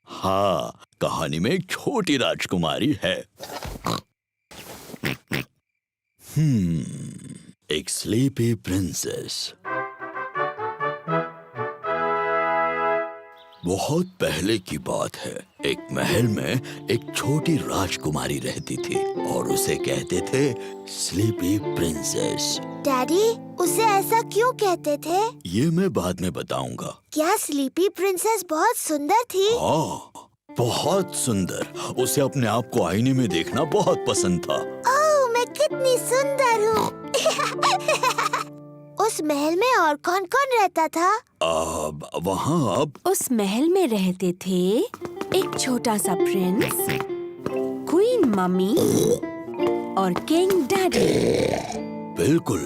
हाँ, कहानी में एक छोटी राजकुमारी है। एक स्लीपी प्रिंसेस। बहुत पहले की बात है। एक महल में एक छोटी राजकुमारी रहती थी और उसे कहते थे स्लीपी प्रिंसेस। डैडी, उसे ऐसा क्यों कहते थे? ये मैं बाद में बताऊंगा। क्या स्लीपी प्रिंसेस बहुत सुंदर थी? हाँ, बहुत सुंदर। उसे अपने आप को आईने में देखना बहुत पसंद था। ओह, मैं कितनी सुंदर हूँ। उस महल में और कौन कौन रहता था? वहाँ उस महल में रहते थे एक छोटा सा प्रिंस, क्वीन मम्मी और किंग डैडी। बिल्कुल,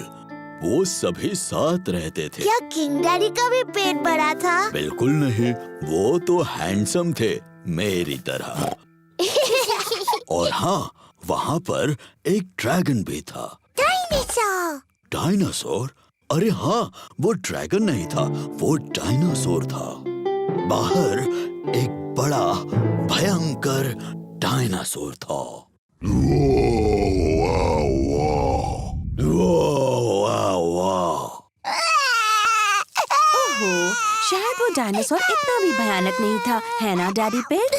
वो सभी साथ रहते थे। क्या किंग डैडी का भी पेट बड़ा था? बिल्कुल नहीं, वो तो हैंडसम थे मेरी तरह। और हाँ, वहाँ पर एक ड्रैगन भी था। डायनासोर। डायनासोर? अरे हाँ, वो ड्रैगन नहीं था, वो डायनासोर था। बाहर एक बड़ा भयंकर डायनासोर था। ओहो, शायद वो डायनासोर इतना भी भयानक नहीं था, है ना डैडी पिग?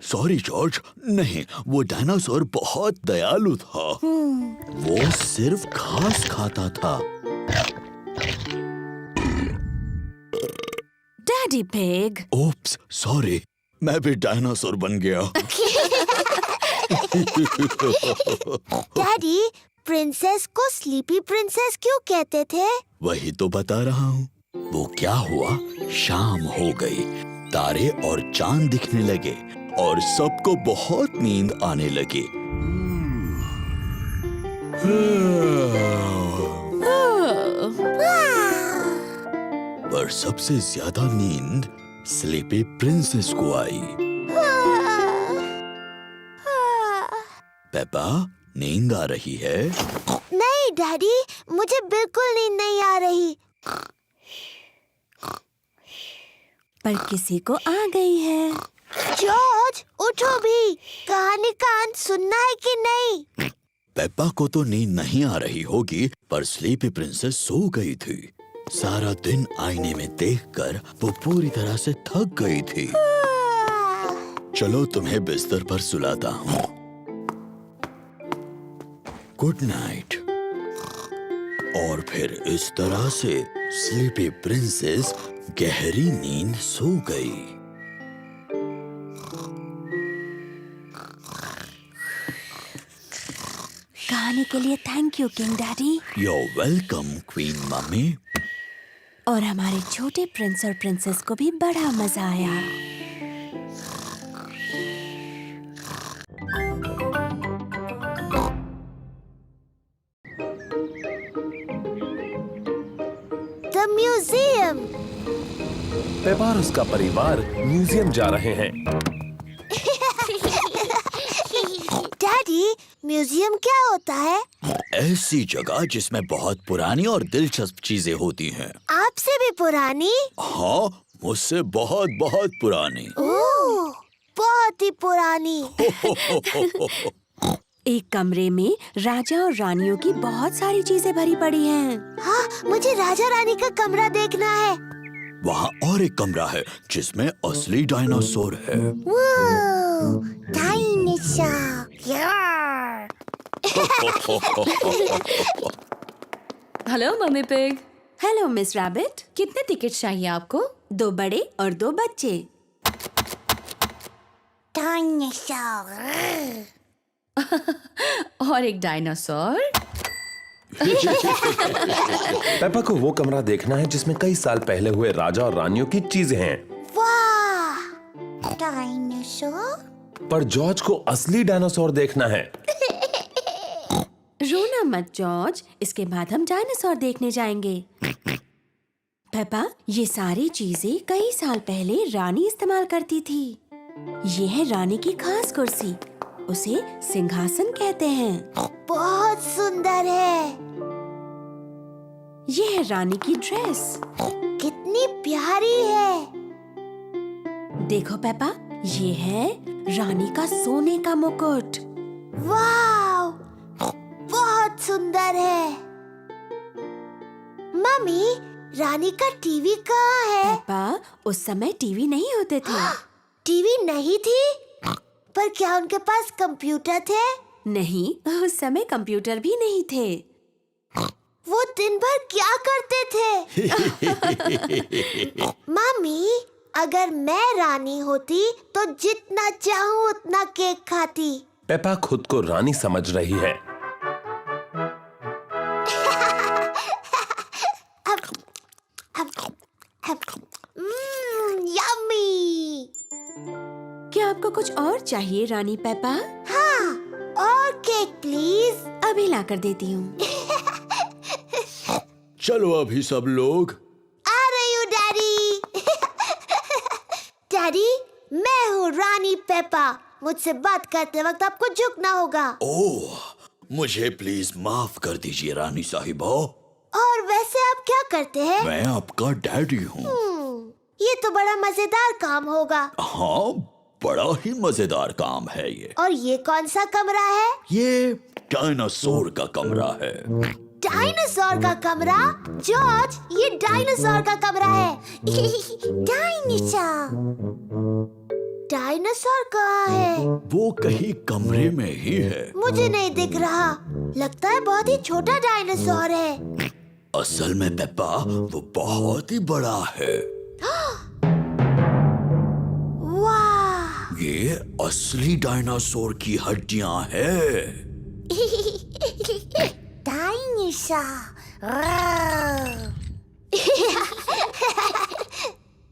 सॉरी जॉर्ज, नहीं, वो डायनासोर बहुत दयालु था। वो सिर्फ घास खाता था। Daddy pig. ओप्स, सॉरी, मैं भी डायनासोर बन गया। डैडी, प्रिंसेस को स्लीपी प्रिंसेस क्यों कहते थे? वही तो बता रहा हूँ। वो क्या हुआ, शाम हो गई, तारे और चांद दिखने लगे और सबको बहुत नींद आने लगी। पर सबसे ज्यादा नींद स्लीपी प्रिंसेस को आई। पेपा, नींद आ रही है? नहीं डैडी, मुझे बिल्कुल नींद नहीं आ रही। पर किसी को आ गई है। जॉर्ज, उठो भी। कहानी का अंत सुनना है कि नहीं? पेप्पा को तो नींद नहीं आ रही होगी, पर स्लीपी प्रिंसेस सो गई थी। सारा दिन आईने में देखकर वो पूरी तरह से थक गई थी। चलो तुम्हें बिस्तर पर सुलाता हूँ। Good night. और फिर इस तरह से स्लीपी प्रिंसेस गहरी नींद सो गई। कहानी के लिए thank you king daddy. You're welcome, queen mummy. और हमारे छोटे प्रिंस और प्रिंसेस को भी बड़ा मजा आया। The museum. पेपा और उसका परिवार म्यूजियम जा रहे हैं। डैडी, म्यूजियम क्या होता है? ऐसी जगह जिसमें बहुत पुरानी और दिलचस्प चीजें होती हैं। आपसे भी पुरानी? हाँ, मुझसे बहुत बहुत पुरानी। ओह, बहुत ही पुरानी। एक कमरे में राजा और रानियों की बहुत सारी चीजें भरी पड़ी हैं। हाँ, मुझे राजा रानी का कमरा देखना है। वहाँ और एक कमरा है जिसमें असली डायनासोर है। वो dinosaur. Hello mummy pig. Hello miss rabbit. कितने टिकट चाहिए आपको? 2 बड़े और 2 बच्चे। डायनासोर। और एक डायनासोर। पेपा को वो कमरा देखना है जिसमें कई साल पहले हुए राजा और रानियों की चीजें हैं। वाह, डायनासोर। पर जॉर्ज को असली डायनासोर देखना है। रोना मत जॉर्ज, इसके बाद हम डायनासोर देखने जाएंगे। पेपा, ये सारी चीजें कई साल पहले रानी इस्तेमाल करती थी। ये है रानी की खास कुर्सी, उसे सिंहासन कहते हैं। बहुत सुंदर है। ये है रानी की ड्रेस। कितनी प्यारी है। देखो पेपा, ये है रानी का सोने का मुकुट। वाह, बहुत सुंदर है। मम्मी, रानी का टीवी कहाँ है? पेपा, उस समय टीवी नहीं होते थे। टीवी नहीं थी? पर क्या उनके पास कंप्यूटर थे? नहीं, उस समय कंप्यूटर भी नहीं थे। वो दिन भर क्या करते थे? मम्मी, अगर मैं रानी होती तो जितना चाहूँ उतना केक खाती। पेपा खुद को रानी समझ रही है। यम्मी। क्या आपको कुछ और चाहिए रानी पेपा? हाँ, और केक प्लीज। अभी ला कर देती हूँ। चलो अभी सब लोग। आ रही हूँ डैडी। डैडी, मैं हूँ रानी पेपा। मुझसे बात करते वक्त आपको झुकना होगा। ओह, मुझे प्लीज माफ कर दीजिए रानी साहिबा। और वैसे आप क्या करते हैं? मैं आपका डैडी हूँ। ये तो बड़ा मजेदार काम होगा। हाँ, बड़ा ही मजेदार काम है ये। और ये कौन सा कमरा है? ये डायनासोर का कमरा है। डायनासोर का कमरा? जॉर्ज, ये डायनासोर का कमरा है। डायनासोर। डायनासोर कहाँ है? वो कहीं कमरे में ही है। मुझे नहीं दिख रहा। लगता है बहुत ही छोटा डायनासोर है। असल में पेप्पा, वो बहुत ही बड़ा है। वाह, ये असली डायनासोर की हड्डियां हैं।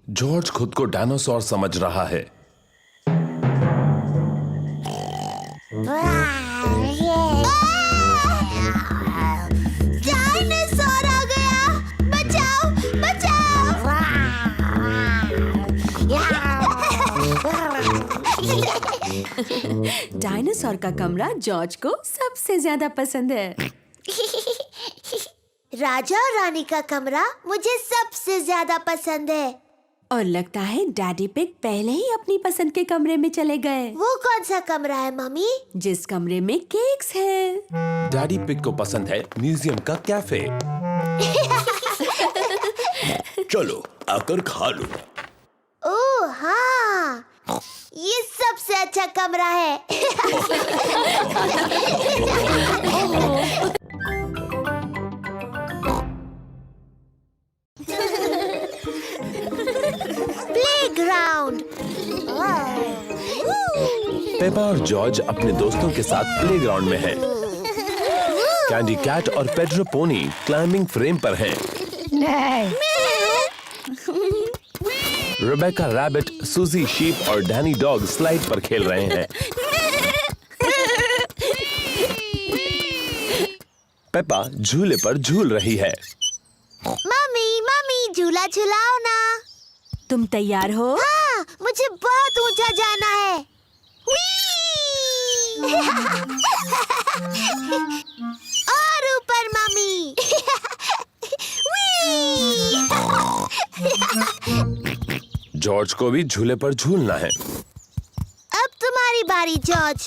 जॉर्ज खुद को डायनासोर समझ रहा है। डायनासोर आ गया। बचाओ, बचाओ। डायनासोर का कमरा जॉर्ज को सबसे ज्यादा पसंद है। राजा और रानी का कमरा मुझे सबसे ज्यादा पसंद है। और लगता है डैडी पिग पहले ही अपनी पसंद के कमरे में चले गए, वो कौन सा कमरा है मम्मी? जिस कमरे में केक्स हैं। डैडी पिग को पसंद है म्यूजियम का कैफे। चलो आकर खा लो। ओह हाँ, ये सबसे अच्छा कमरा है। प्लेग्राउंड। पेपा और जॉर्ज अपने दोस्तों के साथ प्लेग्राउंड में हैं। कैंडी कैट और पेड्रो पोनी क्लाइंबिंग फ्रेम पर हैं। रेबेका रैबिट, सूजी शीप और डैनी डॉग स्लाइड पर खेल रहे हैं। पेपा झूले पर झूल रही है। मम्मी मम्मी झूला झुलाओ ना। तुम तैयार हो? हाँ, मुझे बहुत ऊंचा जाना है। Whee! और ऊपर मम्मी। जॉर्ज को भी झूले पर झूलना है। अब तुम्हारी बारी जॉर्ज।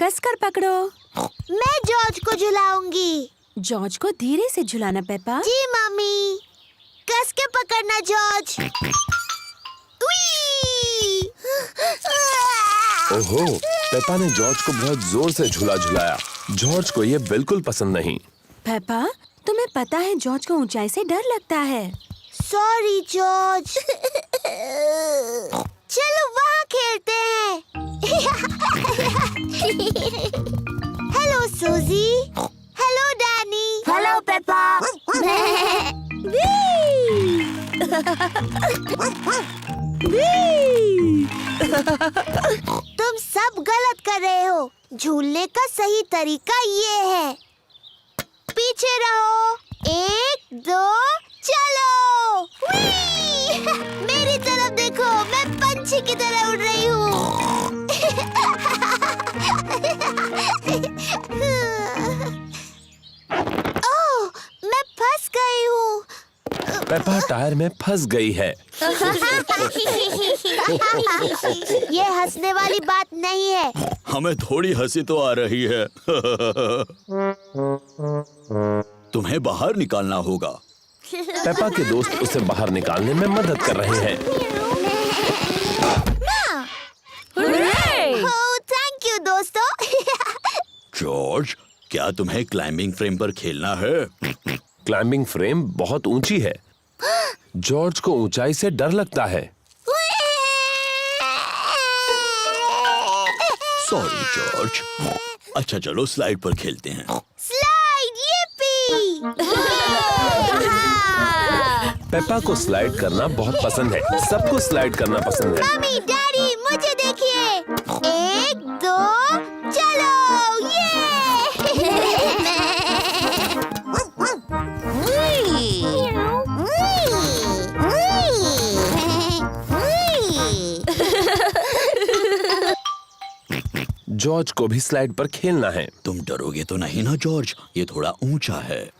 कसकर पकड़ो। मैं जॉर्ज को झुलाऊंगी। जॉर्ज को धीरे से झुलाना पेपा। जी मम्मी, कस के पकड़ना जॉर्ज। ओहो, पेपा ने जॉर्ज को बहुत जोर से झूला झुलाया। जॉर्ज को ये बिल्कुल पसंद नहीं। पेपा, तुम्हें पता है जॉर्ज को ऊंचाई से डर लगता है। Sorry George. चलो वहाँ खेलते हैं। हेलो सूजी। Hello Danny. Hello Peppa. तुम सब गलत कर रहे हो। झूलने का सही तरीका ये है। पीछे रहो। 1 2 चलो। मेरी तरफ देखो, मैं पंछी की तरह उड़ रही हूँ। ओह, मैं फंस गई हूँ। पेपा टायर में फंस गई है। ये हंसने वाली बात नहीं है। हमें थोड़ी हंसी तो आ रही है। तुम्हें बाहर निकालना होगा। पेपा के दोस्त उसे बाहर निकालने में मदद कर रहे हैं। ओह, थैंक यू दोस्तों। जॉर्ज, क्या तुम्हें क्लाइंबिंग फ्रेम पर खेलना है? क्लाइंबिंग फ्रेम बहुत ऊंची है। जॉर्ज को ऊंचाई से डर लगता है। Sorry George. अच्छा चलो स्लाइड पर खेलते हैं। Slide, yippee! पेपा को स्लाइड करना बहुत पसंद है। सबको स्लाइड करना पसंद है। मम्मी डैडी मुझे देखिए। 1 2 चलो। जॉर्ज को भी स्लाइड पर खेलना है। तुम डरोगे तो नहीं ना जॉर्ज? ये थोड़ा ऊंचा है।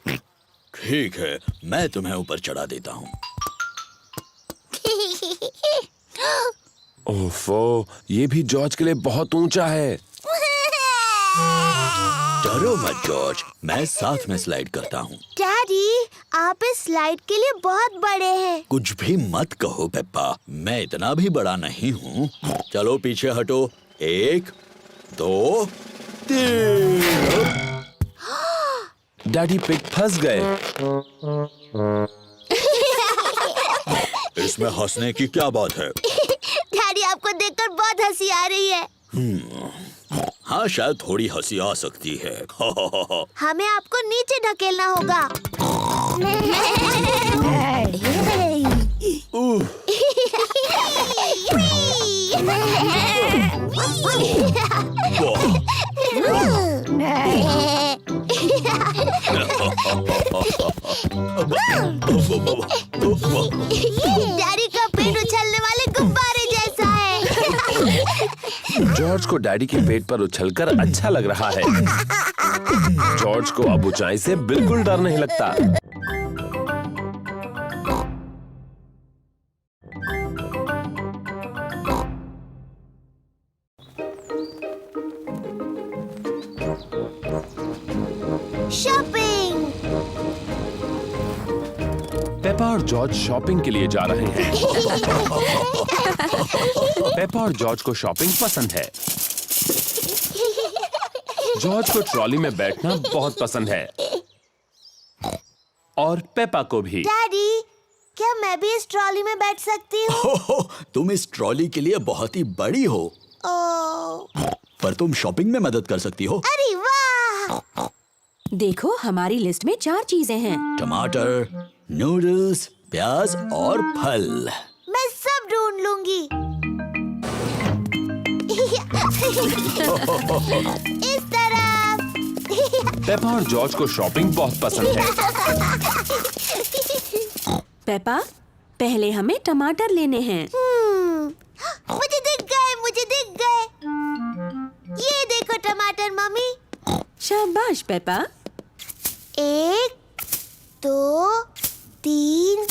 ठीक है, मैं तुम्हें ऊपर चढ़ा देता हूँ। ओफो, ये भी जॉर्ज के लिए बहुत ऊंचा है। डरो मत जॉर्ज, मैं साथ में स्लाइड करता हूँ। डैडी, आप इस स्लाइड के लिए बहुत बड़े हैं। कुछ भी मत कहो पेप्पा, मैं इतना भी बड़ा नहीं हूँ। चलो पीछे हटो। 1 2 3। डैडी पिग फंस गए। इसमें हंसने की क्या बात है? डैडी, आपको देखकर बहुत हंसी आ रही है। हाँ, शायद थोड़ी हंसी आ सकती है। हमें आपको नीचे ढकेलना होगा। डैडी का पेट उछलने वाले गुब्बारे जैसा है। जॉर्ज को डैडी के पेट पर उछलकर अच्छा लग रहा है। जॉर्ज को अब ऊंचाई से बिल्कुल डर नहीं लगता। पेपा और जॉर्ज शॉपिंग के लिए जा रहे हैं। पेपा और जॉर्ज को शॉपिंग पसंद है। जॉर्ज को ट्रॉली में बैठना बहुत पसंद है और पेपा को भी। डैडी, क्या मैं भी इस ट्रॉली में बैठ सकती हूँ? तुम इस ट्रॉली के लिए बहुत ही बड़ी हो, ओह, पर तुम शॉपिंग में मदद कर सकती हो। अरे वाह! देखो, हमारी लिस्ट में 4 चीजें हैं। टमाटर, नूडल्स, प्याज और फल। मैं सब ढूंढ लूंगी। इस तरफ। पेपा और जॉर्ज को शॉपिंग बहुत पसंद है। पेपा, पहले हमें टमाटर लेने हैं। मुझे दिख गए, मुझे दिख गए। ये देखो टमाटर मम्मी। शाबाश पेपा। 1, 2, 3,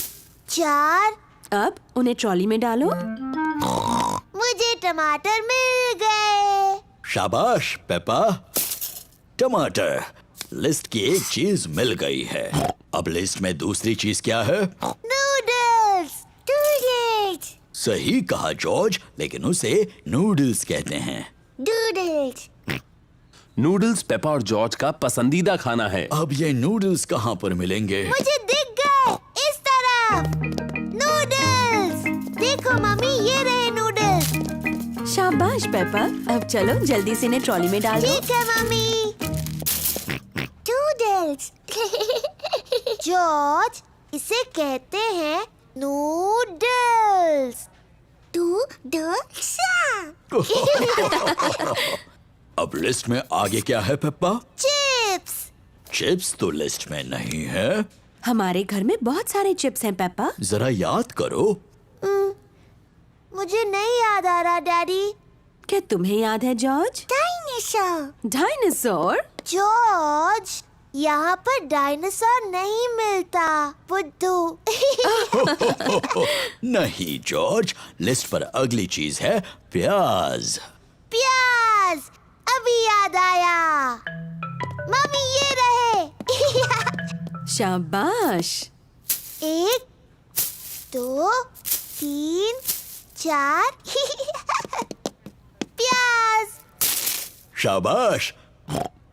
4। अब उन्हें ट्रॉली में डालो। मुझे टमाटर मिल गए। शाबाश पेपा। टमाटर। लिस्ट की एक चीज मिल गई है। अब लिस्ट में दूसरी चीज क्या है? नूडल्स, नूडल्स, सही कहा जॉर्ज, लेकिन उसे नूडल्स कहते हैं। नूडल्स। नूडल्स पेपा और जॉर्ज का पसंदीदा खाना है। अब ये नूडल्स कहाँ पर मिलेंगे? मुझे दिख गए, इस तरफ। नूडल्स। देखो मम्मी, ये रहे नूडल्स। शाबाश पेपा। अब चलो जल्दी से इन्हें ट्रॉली में डालो। ठीक है मम्मी। नूडल्स। जॉर्ज, इसे कहते हैं नूडल्स। नूडल्स। अब लिस्ट में आगे क्या है पेप्पा? चिप्स। चिप्स तो लिस्ट में नहीं है। हमारे घर में बहुत सारे चिप्स हैं पेपा। जरा याद करो। मुझे नहीं याद आ रहा डैडी। क्या तुम्हें याद है जॉर्ज? डायनासोर। डायनासोर? जॉर्ज, यहाँ पर डायनासोर नहीं मिलता। बुद्धू। नहीं जॉर्ज, लिस्ट पर अगली चीज है प्याज। प्याज। अभी याद आया। मम्मी, ये रहे। शाबाश। 1, 2, 3, 4। प्याज। शाबाश।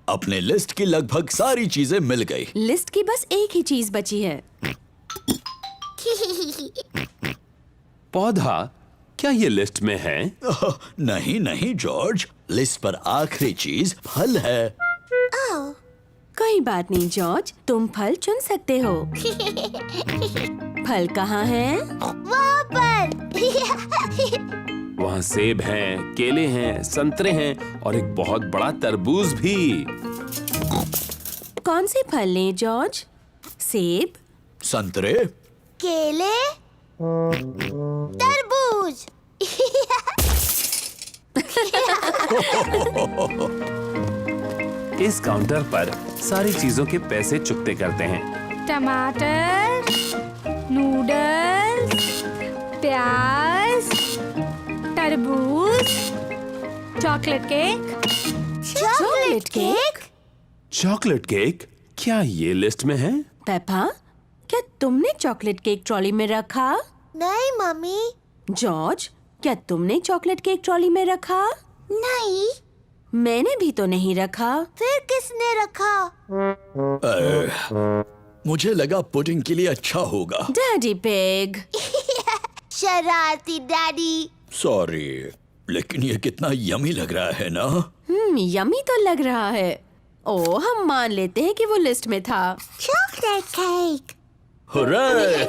अपने लिस्ट की लगभग सारी चीजें मिल गई। लिस्ट की बस एक ही चीज बची है। पौधा, क्या ये लिस्ट में है? नहीं नहीं जॉर्ज, लिस्ट पर आखिरी चीज फल है। कोई बात नहीं जॉर्ज, तुम फल चुन सकते हो। फल कहाँ है? वहाँ पर। वहाँ सेब हैं, केले हैं, संतरे हैं और एक बहुत बड़ा तरबूज भी। कौन से फल लें जॉर्ज? सेब, संतरे, केले, तरबूज। इस काउंटर पर सारी चीजों के पैसे चुकते करते हैं। टमाटर, नूडल्स, प्याज, तरबूज, chocolate cake. Chocolate cake. Chocolate cake, क्या ये लिस्ट में है? पेपा, क्या तुमने चॉकलेट केक ट्रॉली में रखा? नहीं मम्मी। जॉर्ज, क्या तुमने चॉकलेट केक ट्रॉली में रखा? नहीं। मैंने भी तो नहीं रखा। फिर किसने रखा? मुझे लगा पुडिंग के लिए अच्छा होगा। Daddy pig. शरारती डैडी। सॉरी, लेकिन ये कितना यमी लग रहा है ना? यमी तो लग रहा है। ओ, हम मान लेते हैं कि वो लिस्ट में था। Chocolate cake. हुर्रे!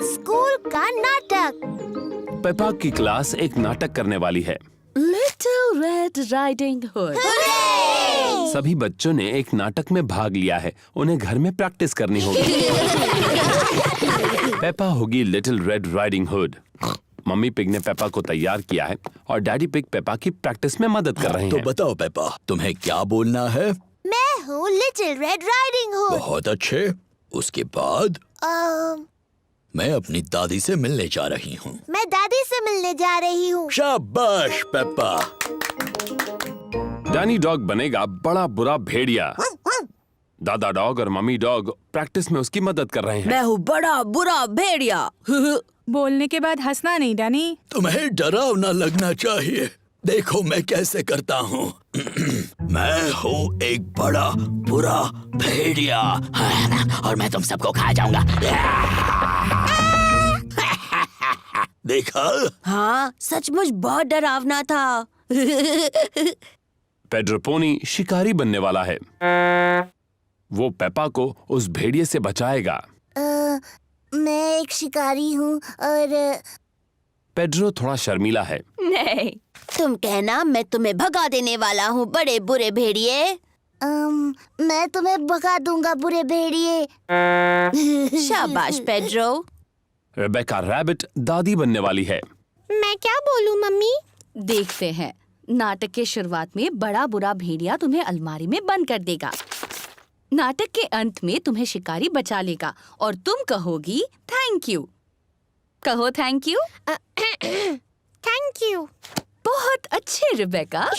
स्कूल का नाटक। पेपा की क्लास एक नाटक करने वाली है। Little red riding hood. सभी बच्चों ने एक नाटक में भाग लिया है। उन्हें घर में प्रैक्टिस करनी होगी। पेपा होगी little red riding hood. Mummy pig ने पेपा को तैयार किया है और डैडी पिग पेपा की प्रैक्टिस में मदद कर रहे तो हैं। बताओ पेपा, तुम्हें क्या बोलना है? मैं हूँ लिटिल रेड राइडिंग हुड। बहुत अच्छे। उसके बाद? मैं अपनी दादी से मिलने जा रही हूँ। मैं दादी से मिलने जा रही हूँ। शाबाश पेप्पा। डैनी डॉग बनेगा बड़ा बुरा भेड़िया। दादा डॉग और मम्मी डॉग प्रैक्टिस में उसकी मदद कर रहे हैं। मैं हूँ बड़ा बुरा भेड़िया। बोलने के बाद हंसना नहीं डैनी। तुम्हें डरावना लगना चाहिए। देखो मैं कैसे करता हूँ। मैं हूँ एक बड़ा बुरा भेड़िया और मैं तुम सबको खा जाऊंगा। देखा? हाँ, सचमुच बहुत डरावना था। पेड्रो पोनी शिकारी बनने वाला है। वो पेपा को उस भेड़िए से बचाएगा। मैं एक शिकारी हूँ और पेड्रो थोड़ा शर्मीला है। नहीं, तुम कहना मैं तुम्हें भगा देने वाला हूँ बड़े बुरे भेड़िए। मैं तुम्हें भगा दूंगा बुरे भेड़िए। शाबाश पेड्रो। रेबेका रैबिट दादी बनने वाली है। मैं क्या बोलूँ मम्मी? देखते हैं। नाटक के शुरुआत में बड़ा बुरा भेड़िया तुम्हें अलमारी में बंद कर देगा। नाटक के अंत में तुम्हें शिकारी बचा लेगा और तुम कहोगी थैंक यू। कहो थैंक यू। Thank you. बहुत अच्छे रेबेका।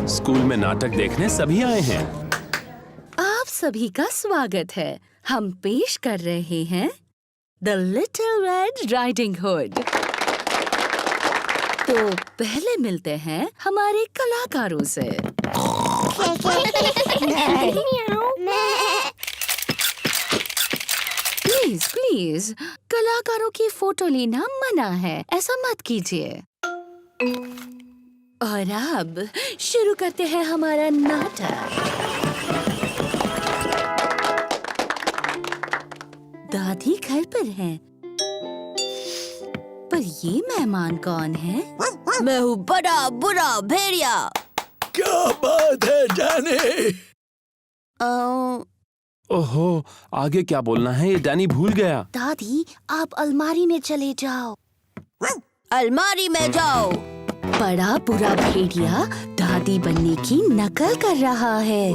स्कूल में नाटक देखने सभी आए हैं। आप सभी का स्वागत है। हम पेश कर रहे हैं the little red riding hood. तो पहले मिलते हैं हमारे कलाकारों से। प्लीज प्लीज, कलाकारों की फोटो लेना मना है, ऐसा मत कीजिए। और अब शुरू करते हैं हमारा नाटक। दादी घर पर हैं, पर ये मेहमान कौन है? मैं हूँ बड़ा बुरा भेड़िया। क्या बात है डैनी? ओहो, आगे क्या बोलना है ये डैनी भूल गया। दादी, आप अलमारी में चले जाओ। अलमारी में जाओ। बड़ा बुरा भेड़िया दादी बनने की नकल कर रहा है।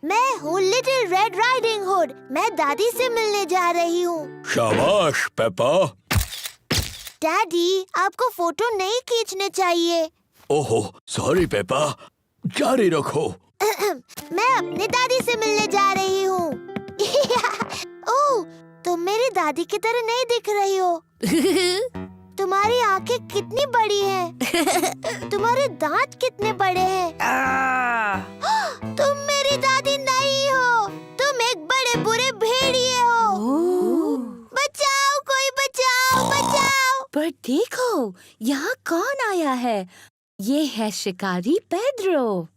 मैं हूँ लिटिल रेड राइडिंग हुड। मैं दादी से मिलने जा रही हूँ। शाबाश पेप्पा। डैडी, आपको फोटो नहीं खींचने चाहिए। ओहो, सॉरी पेप्पा, जारी रखो। मैं अपनी दादी से मिलने जा रही हूँ। ओह, तुम मेरी दादी की तरह नहीं दिख रही हो। तुम्हारी आंखें कितनी बड़ी हैं। तुम्हारे दांत कितने बड़े हैं। तुम मेरी दादी नहीं हो, तुम एक बड़े बुरे भेड़िए हो। बचाओ, कोई बचाओ, बचाओ। पर देखो, यहाँ कौन आया है? ये है शिकारी पेड्रो।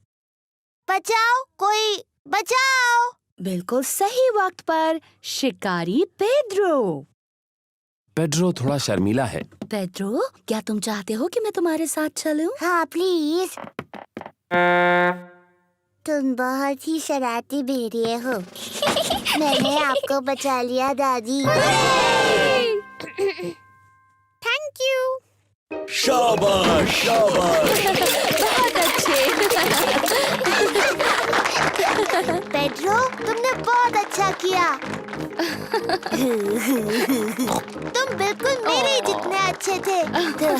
बचाओ, कोई बचाओ। बिल्कुल सही वक्त पर शिकारी पेड्रो। पेड्रो थोड़ा शर्मीला है। पेड्रो, क्या तुम चाहते हो कि मैं तुम्हारे साथ चलूं? हाँ प्लीज। तुम बहुत ही शरारती भेड़िए हो। मैंने आपको बचा लिया दादी। Thank you. शाबाश शाबाश। बहुत अच्छे। पेड्रो, तुमने बहुत अच्छा किया। तुम बिल्कुल मेरे ही जितने अच्छे थे। Thank you.